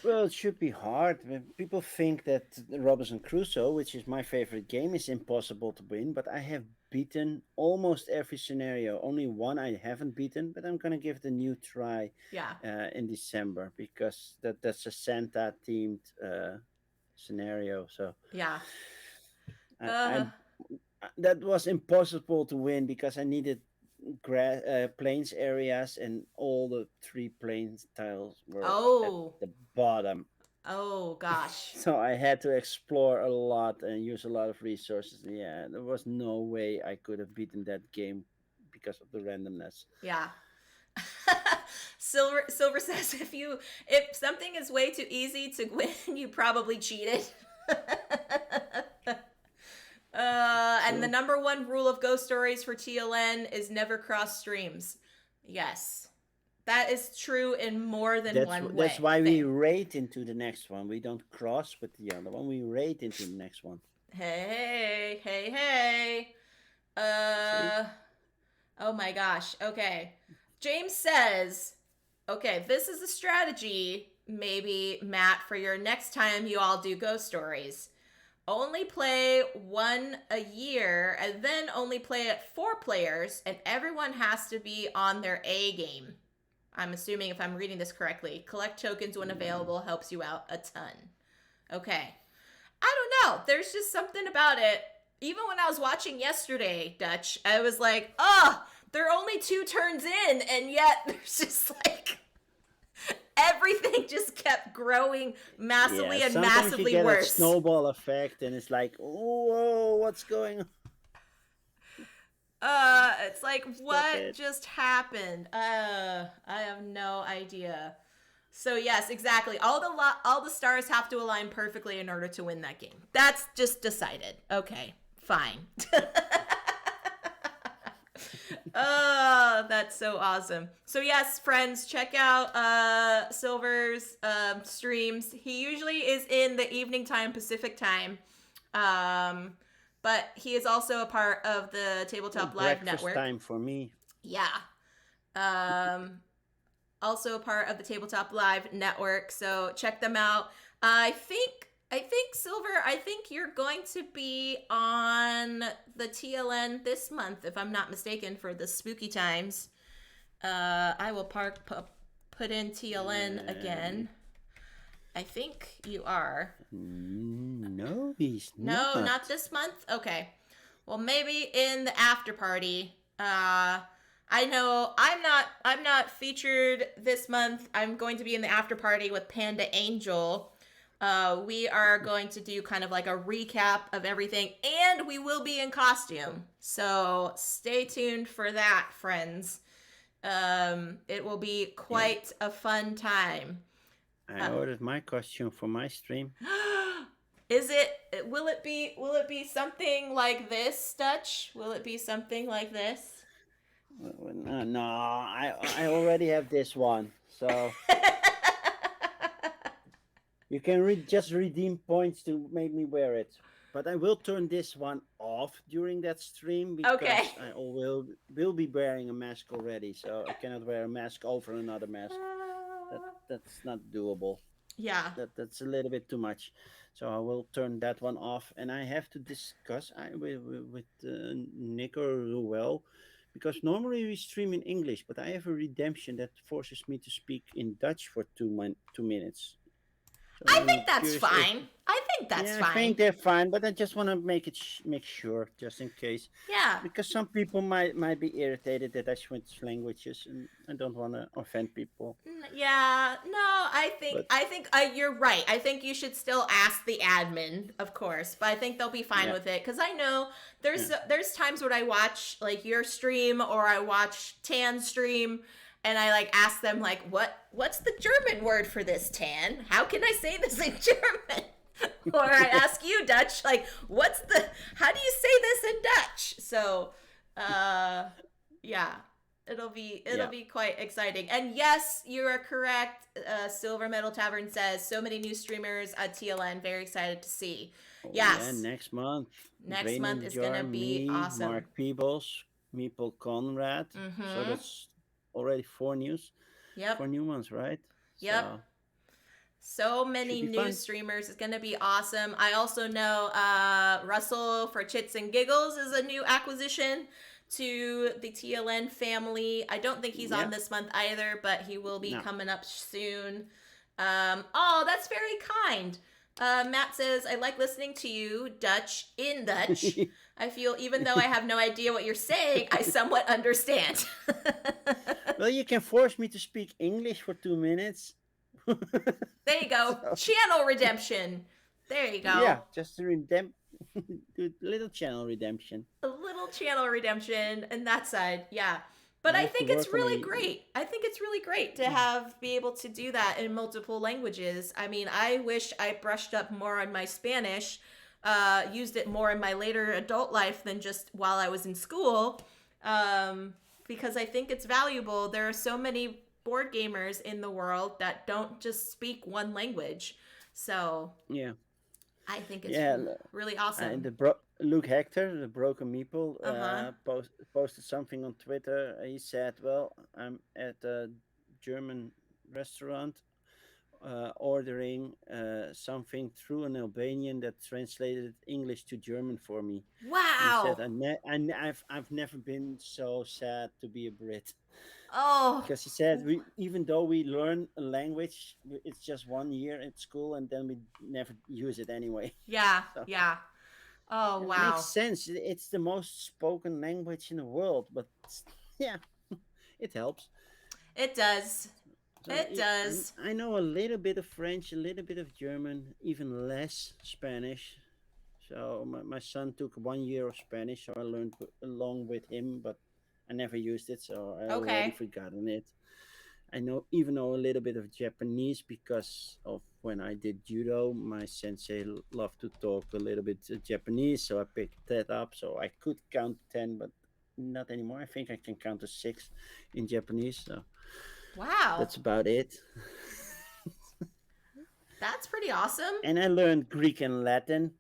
Well, it should be hard. People think that Robinson Crusoe, which is my favorite game, is impossible to win, but I have beaten almost every scenario. Only one I haven't beaten, but I'm gonna give it a new try Yeah. in December because that's a Santa themed scenario. So Yeah. I Uh that was impossible to win because I needed plains areas, and all the three plains tiles were at oh. the bottom. Oh gosh. So I had to explore a lot and use a lot of resources. Yeah, there was no way I could have beaten that game because of the randomness. Yeah. Silver says if something is way too easy to win, you probably cheated. And the True. number one rule of ghost stories for TLN is never cross streams. Yes, that is true in more than one That's way why we thing. rate into the next one. We don't cross with the other one. We rate into the next one. Hey, hey, hey. See? Uh, oh my gosh. Okay. James says, okay, this is a strategy, maybe, Matt, for your next time you all do ghost stories. Only play one a year and then only play it 4 players, and everyone has to be on their A game. I'm assuming if I'm reading this correctly. Collect tokens when Mm. available helps you out a ton. Okay. I don't know. There's just something about it. Even when I was watching yesterday, Dutch, I was like, oh, they're only 2 turns in, and yet there's just like everything just kept growing Yeah, massively and sometimes you massively get that worse. snowball effect, and it's like, whoa, what's going on? It's like Stop what it. just happened? I have no idea. So yes, exactly. All the stars have to align perfectly in order to win that game. That's just decided. Okay, fine. Oh, that's so awesome. So yes, friends, check out Silver's streams. He usually is in the evening time, Pacific time. Um, but he is also a part of the Tabletop Live Breakfast network. time for me. Yeah. Um, also part of the Tabletop Live network. So check them out. I think Silver, I think you're going to be on the TLN this month, if I'm not mistaken, for the spooky times. I will put in TLN Um, again. I think you are. no, he's No, not not. this month. Okay. Well, maybe in the after party. I know I'm not featured this month. I'm going to be in the after party with Panda Angel. We are going to do kind of like a recap of everything, and we will be in costume. So stay tuned for that, friends. It will be Yeah, quite a fun time. I Uh, ordered my costume for my stream. Is it? Will it be something like this, Dutch? Will it be something like this? No, no, I already have this one, so you can just redeem points to make me wear it. But I will turn this one off during that stream Okay. because I will be wearing a mask already, so I cannot wear a mask over another mask. That's not doable. Yeah. That's a little bit too much. So I will turn that one off, and I have to discuss with Nick or Ruel, because normally we stream in English, but I have a redemption that forces me to speak in Dutch for 2 minutes. So I think I'm that's curious if fine. I think that's yeah, I fine. think they're fine, but I just want to make sure, just in case, Yeah. because some people might be irritated that I switch languages, and I don't want to offend people. Yeah, no, I think But I think you're right. I think you should still ask the admin, of course, but I think they'll be fine yeah, with it because I know yeah. there's times when I watch like your stream or I watch Tan stream, and I like ask them like what's the German word for this, Tan? How can I say this in German? Or I ask you, Dutch, like how do you say this in Dutch? So, uh, yeah, it'll Yeah. be quite exciting. And yes, you are correct. Silver Metal Tavern says so many new streamers at TLN. Very excited to see. Oh yeah, Yes, next month, next Brain in month the is Jar, gonna be me, awesome. Mark Peebles, Meeple Conrad. So Mm-hmm. that's already Yep. 4 new ones, right? Yep. So So should many be new fun. streamers. It's gonna be awesome. I also know Russell for Chits and Giggles is a new acquisition to the TLN family. I don't think he's on Yeah, this month either, but he will be no. coming up soon. Oh, that's very kind. Matt says, I like listening to you, Dutch, in Dutch. I feel even though I have no idea what you're saying, I somewhat understand. Well, you can force me to speak English for 2 minutes. There you go. So Channel redemption. There you go. yeah, just do little channel redemption. A little channel redemption and that side. Yeah. But I I have to think it's work on really a great. I think it's really great to have be able to do that in multiple languages. I mean, I wish I brushed up more on my Spanish, used it more in my later adult life than just while I was in school, um, because I think it's valuable. There are so many board gamers in the world that don't just speak one language. So yeah. I think it's Yeah, really awesome. Luke Hector, the Broken Meeple, Uh huh. posted something on Twitter. He said, "Well, I'm at a German restaurant ordering something through an Albanian that translated English to German for me." And he said, Wow. I've never been so sad to be a Brit." Oh, Because he said, even though we learn a language, it's just 1 year at school and then we never use it anyway." yeah, So yeah. Oh, it makes wow. sense. It's the most spoken language in the world, but yeah, it helps. It does. So It does. I know a little bit of French, a little bit of German, even less Spanish. So my son took 1 year of Spanish, so I learned along with him, but I never used it, so I already Okay. forgotten it. I know a little bit of Japanese because of when I did judo. My sensei loved to talk a little bit Japanese, so I picked that up. So I could count 10, but not anymore. I think I can count to 6 in Japanese. So Wow. that's about it. That's pretty awesome. And I learned Greek and Latin,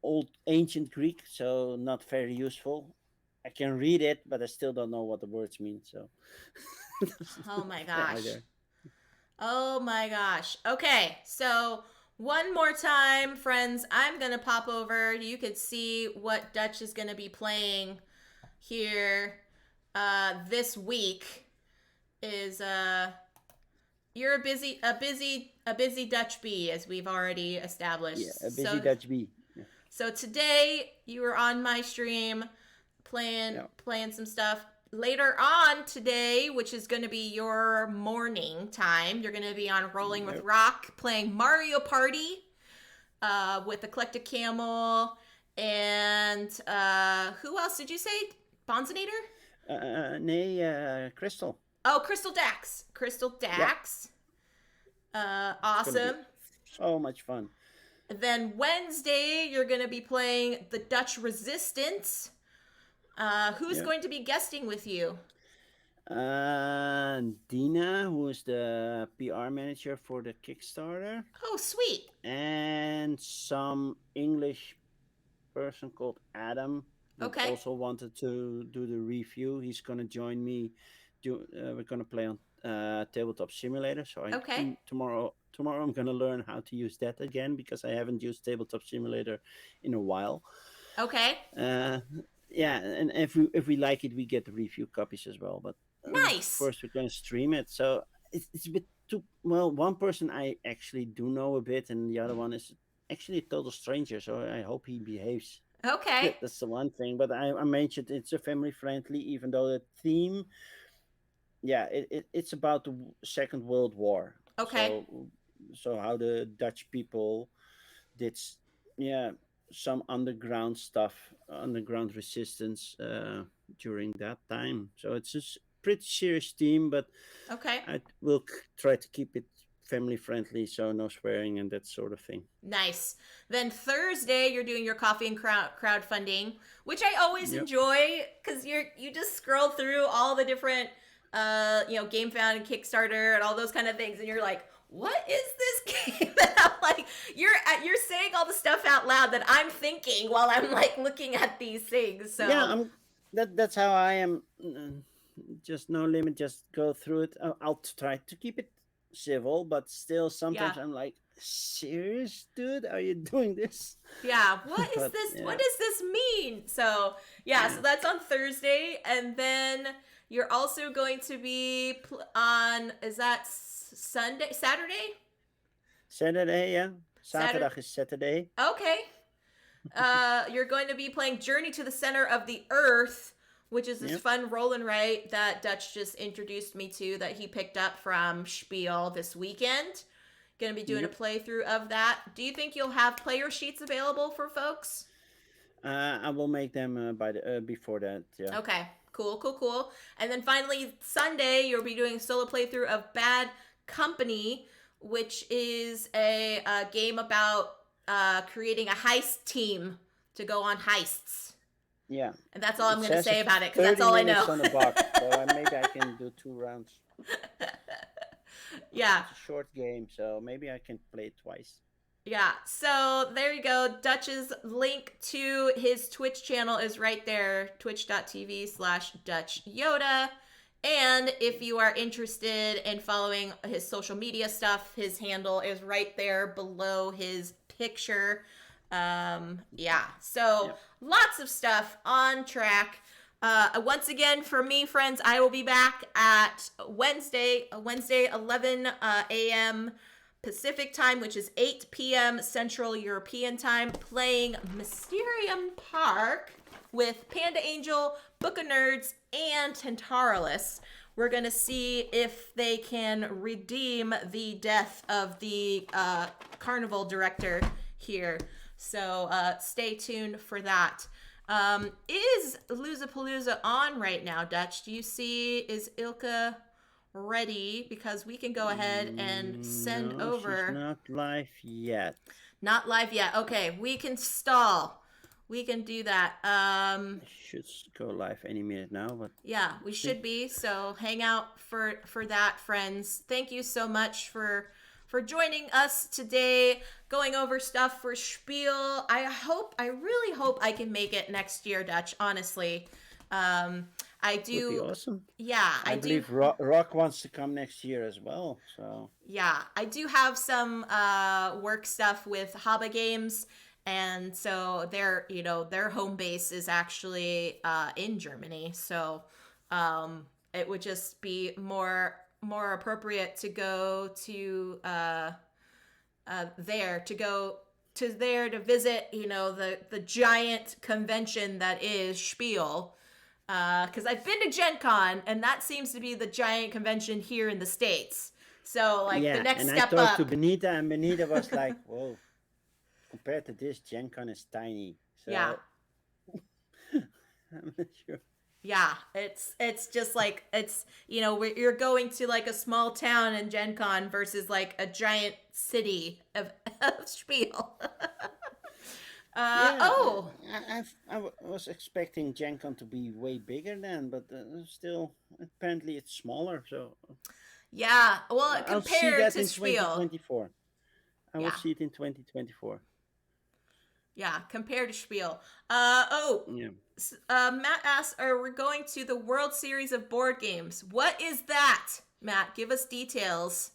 old ancient Greek, so not very useful. I can read it, but I still don't know what the words mean. So Oh my yeah, gosh. either. Oh my gosh. Okay, so one more time, friends, I'm gonna pop over. You could see what Dutch is gonna be playing here this week. Is you're a busy Dutch bee, as we've already Yeah, established. a busy So Dutch bee. Yeah. so today you were on my stream playing Yeah. playing some stuff. Later on today, which is going to be your morning time, you're going to be on Rolling with Yep. Rock playing Mario Party with Eclectic Camel and who else did you say? Bonzinator? Nee, Crystal. Oh, Crystal Dax. Crystal Yeah, Dax. it's gonna be Awesome. so much fun. Then Wednesday, you're going to be playing the Dutch Resistance. Who's Yeah. going to be guesting with you? Dina, who is the PR manager for the Kickstarter, Oh, sweet. and some English person called Adam that Okay. also wanted to do the review. He's gonna join me. We're gonna play on Tabletop Simulator. So Okay. tomorrow I'm gonna learn how to use that again because I haven't used Tabletop Simulator in a while. Okay. Uh, yeah, and if we like it, we get the review copies as well. But Nice. first, we're going to stream it, so it's a bit too well. One person I actually do know a bit, and the other one is actually a total stranger. So I hope he behaves. Okay. That's the one thing. But I mentioned it's a family friendly, even though the theme, yeah, it's about the Second World War. Okay. So how the Dutch people did yeah, some underground stuff, underground resistance during that time. So it's a pretty serious theme, but Okay. I will try to keep it family friendly, so no swearing and that sort of thing. Nice. Then Thursday, you're doing your coffee and crowdfunding, which I always Yep. enjoy because you just scroll through all the different GameFound and Kickstarter and all those kind of things, and you're like, what is this game? And I'm like, you're saying all the stuff out loud that I'm thinking while I'm like looking at these things. So Yeah, that's how I am. Just no limit, just go through it. I'll try to keep it civil, but still yeah. sometimes I'm like, serious, dude, are you doing this? Yeah, what is But this? What yeah, does this mean? So, yeah, yeah, so that's on Thursday. And then you're also going to be on, is that Sunday? Saturday? Saturday, yeah. Saturday? Zaterdag is Saturday. Okay. You're going to be playing Journey to the Center of the Earth, which is this Yep. fun roll and write that Dutch just introduced me to that he picked up from Spiel this weekend. Going to be doing a Yep. playthrough of that. Do you think you'll have player sheets available for folks? I will make them by the before that. Yeah. Okay, cool. And then finally, Sunday, you'll be doing a solo playthrough of Bad Company, which is a game about creating a heist team to go on heists. Yeah. And that's all I'm It going to says say it's about it, because that's 30 all I minutes know. on the box, so maybe I can do 2 rounds. Yeah. It's a short game, so maybe I can play it twice. Yeah, so there you go. Dutch's link to his Twitch channel is right there, twitch.tv/DutchYoda. And if you are interested in following his social media stuff, his handle is right there below his picture. Yeah, so Yep. lots of stuff on track. Once again, for me, friends, I will be back at Wednesday 11 a.m. Pacific time, which is 8 p.m. Central European time, playing Mysterium Park with Panda Angel, Book of Nerds, and Tentaralis. We're going to see if they can redeem the death of the carnival director here. So stay tuned for that. Is Loozapalooza on right now, Dutch? Do you see, is Ilka ready? Because we can go ahead and send No, she's over. not live yet. Not live yet. Okay, we can stall. We can do that. Should go live any minute now, but Yeah, we should be. So hang out for that, friends. Thank you so much for joining us today, going over stuff for Spiel. I really hope I can make it next year, Dutch, honestly. I Would be do. awesome. Yeah, I I do. believe Rock wants to come next year as well. So Yeah, I do have some work stuff with Haba Games, and so their home base is actually in Germany. So it would just be more appropriate to go to there to go to there to visit the giant convention that is Spiel. Because I've been to Gen Con, and that seems to be the giant convention here in the States. So, like, the yeah, next and I step talked to up. Benita, and Benita was like, "Whoa, compared to this, Gen Con is tiny." Yeah. So I'm not sure. Yeah, it's just like you're going to like a small town in Gen Con versus like a giant city of Spiel. Yeah, Oh, was expecting Gen Con to be way bigger then, but still, apparently it's smaller. So yeah. Well, I'll see compared that to in Spiel, 2024. I will yeah, see it in 2024. yeah, compared to Spiel. Oh, Yeah. Matt asks, "Are we going to the World Series of board games? What is that?" Matt, give us details.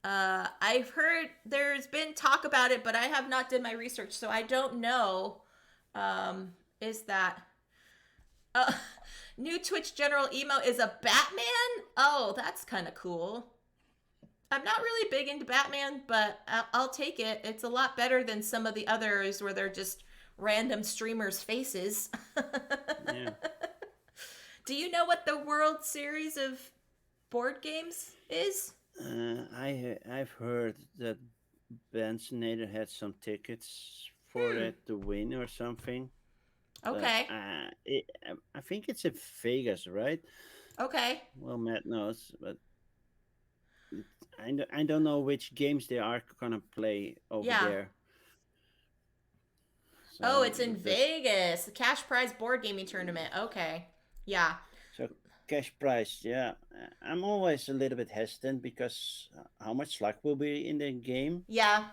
I've heard there's been talk about it, but I have not did my research, so I don't know. Is that uh, new Twitch general emo is a Batman? Oh, that's kind of cool. I'm not really big into Batman, but I'll take it. It's a lot better than some of the others where they're just random streamers' faces. Yeah. Do you know what the World Series of board games is? I've heard that Bensonator had some tickets for Hmm. it to win or something, but Okay. I think it's in Vegas, right? Okay. Well, Matt knows, but I don't know which games they are gonna play over Yeah. there. Oh, So it's in that's Vegas. The cash prize board gaming tournament. Okay. Yeah. so cash prize. Yeah, I'm always a little bit hesitant because how much luck will be in the game. Yeah.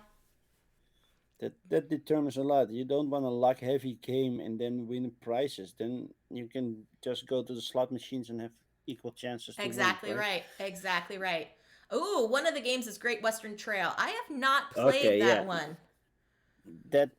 That determines a lot. You don't want a luck heavy game and then win prizes. Then you can just go to the slot machines and have equal chances to win, Exactly right? right. Exactly right. Ooh, one of the games is Great Western Trail. I have not played Okay, that yeah, one. that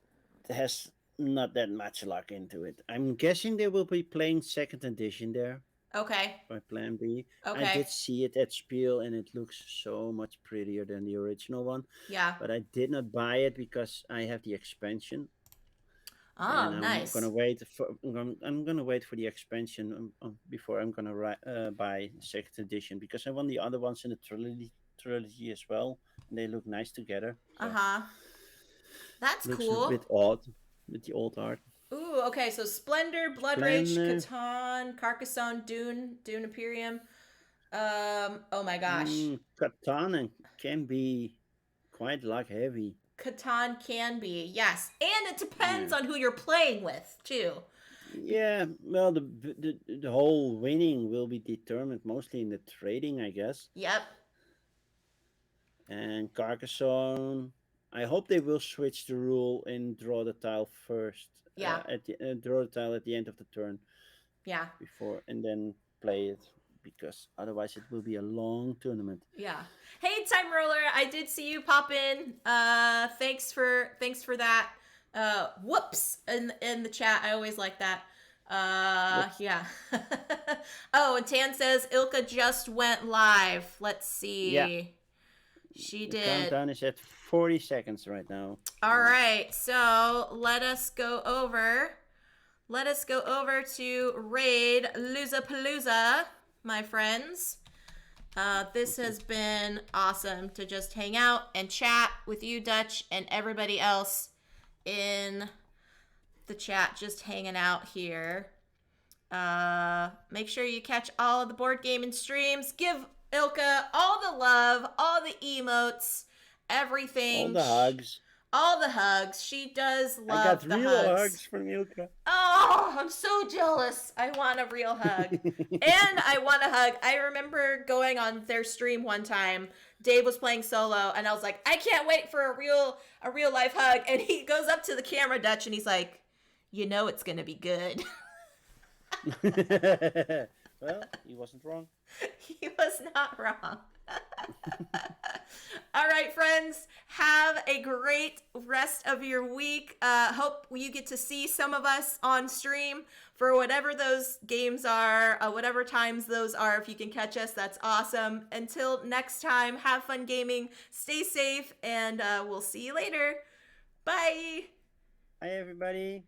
has not that much luck into it. I'm guessing they will be playing second edition there Okay. by Plan B. I Okay. did see it at Spiel and it looks so much prettier than the original one, Yeah. but I did not buy it because I have the expansion Oh, and nice. I'm gonna wait for the expansion before I'm gonna buy second edition because I want the other ones in the trilogy as well, and they look nice together. So Uh-huh. That's looks a cool. bit odd with the old art. Ooh, okay. So Splendor, Blood Rage, Splendor, Catan, Carcassonne, Dune Imperium. Oh my gosh. Katana can be quite luck heavy. Catan can be, yes. And it depends Yeah. on who you're playing with, too. Yeah, well, the whole winning will be determined mostly in the trading, I guess. Yep. And Carcassonne. I hope they will switch the rule and draw the tile first. Yeah. Draw the tile at the end of the turn Yeah. before, and then play it, because otherwise it will be a long tournament. Yeah. Hey, Time Roller, I did see you pop in. Thanks for that. Whoops in the chat. I always like that. Whoops. Yeah. Oh, and Tan says Ilka just went live. Let's Yeah, see. She the did. countdown is at 40 seconds right now. All right. So let us go over. Let us go over to Raid Loozapalooza, my friends. This has been awesome to just hang out and chat with you, Dutch, and everybody else in the chat, just hanging out here. Make sure you catch all of the board gaming streams. Give Ilka all the love, all the emotes, All everything. the hugs. All the hugs. She does I got love the real hugs. hugs from Ilka. Oh, I'm so jealous. I want a real hug. And I want a hug. I remember going on their stream one time. Dave was playing solo and I was like, I can't wait for a real life hug. And he goes up to the camera, Dutch, and he's like, you know it's gonna be good. Well, he wasn't wrong. He was not wrong. All right, friends, have a great rest of your week. Hope you get to see some of us on stream for whatever those games are, whatever times those are. If you can catch us, that's awesome. Until next time, have fun gaming, stay safe, and we'll see you later. Bye. Hi, everybody.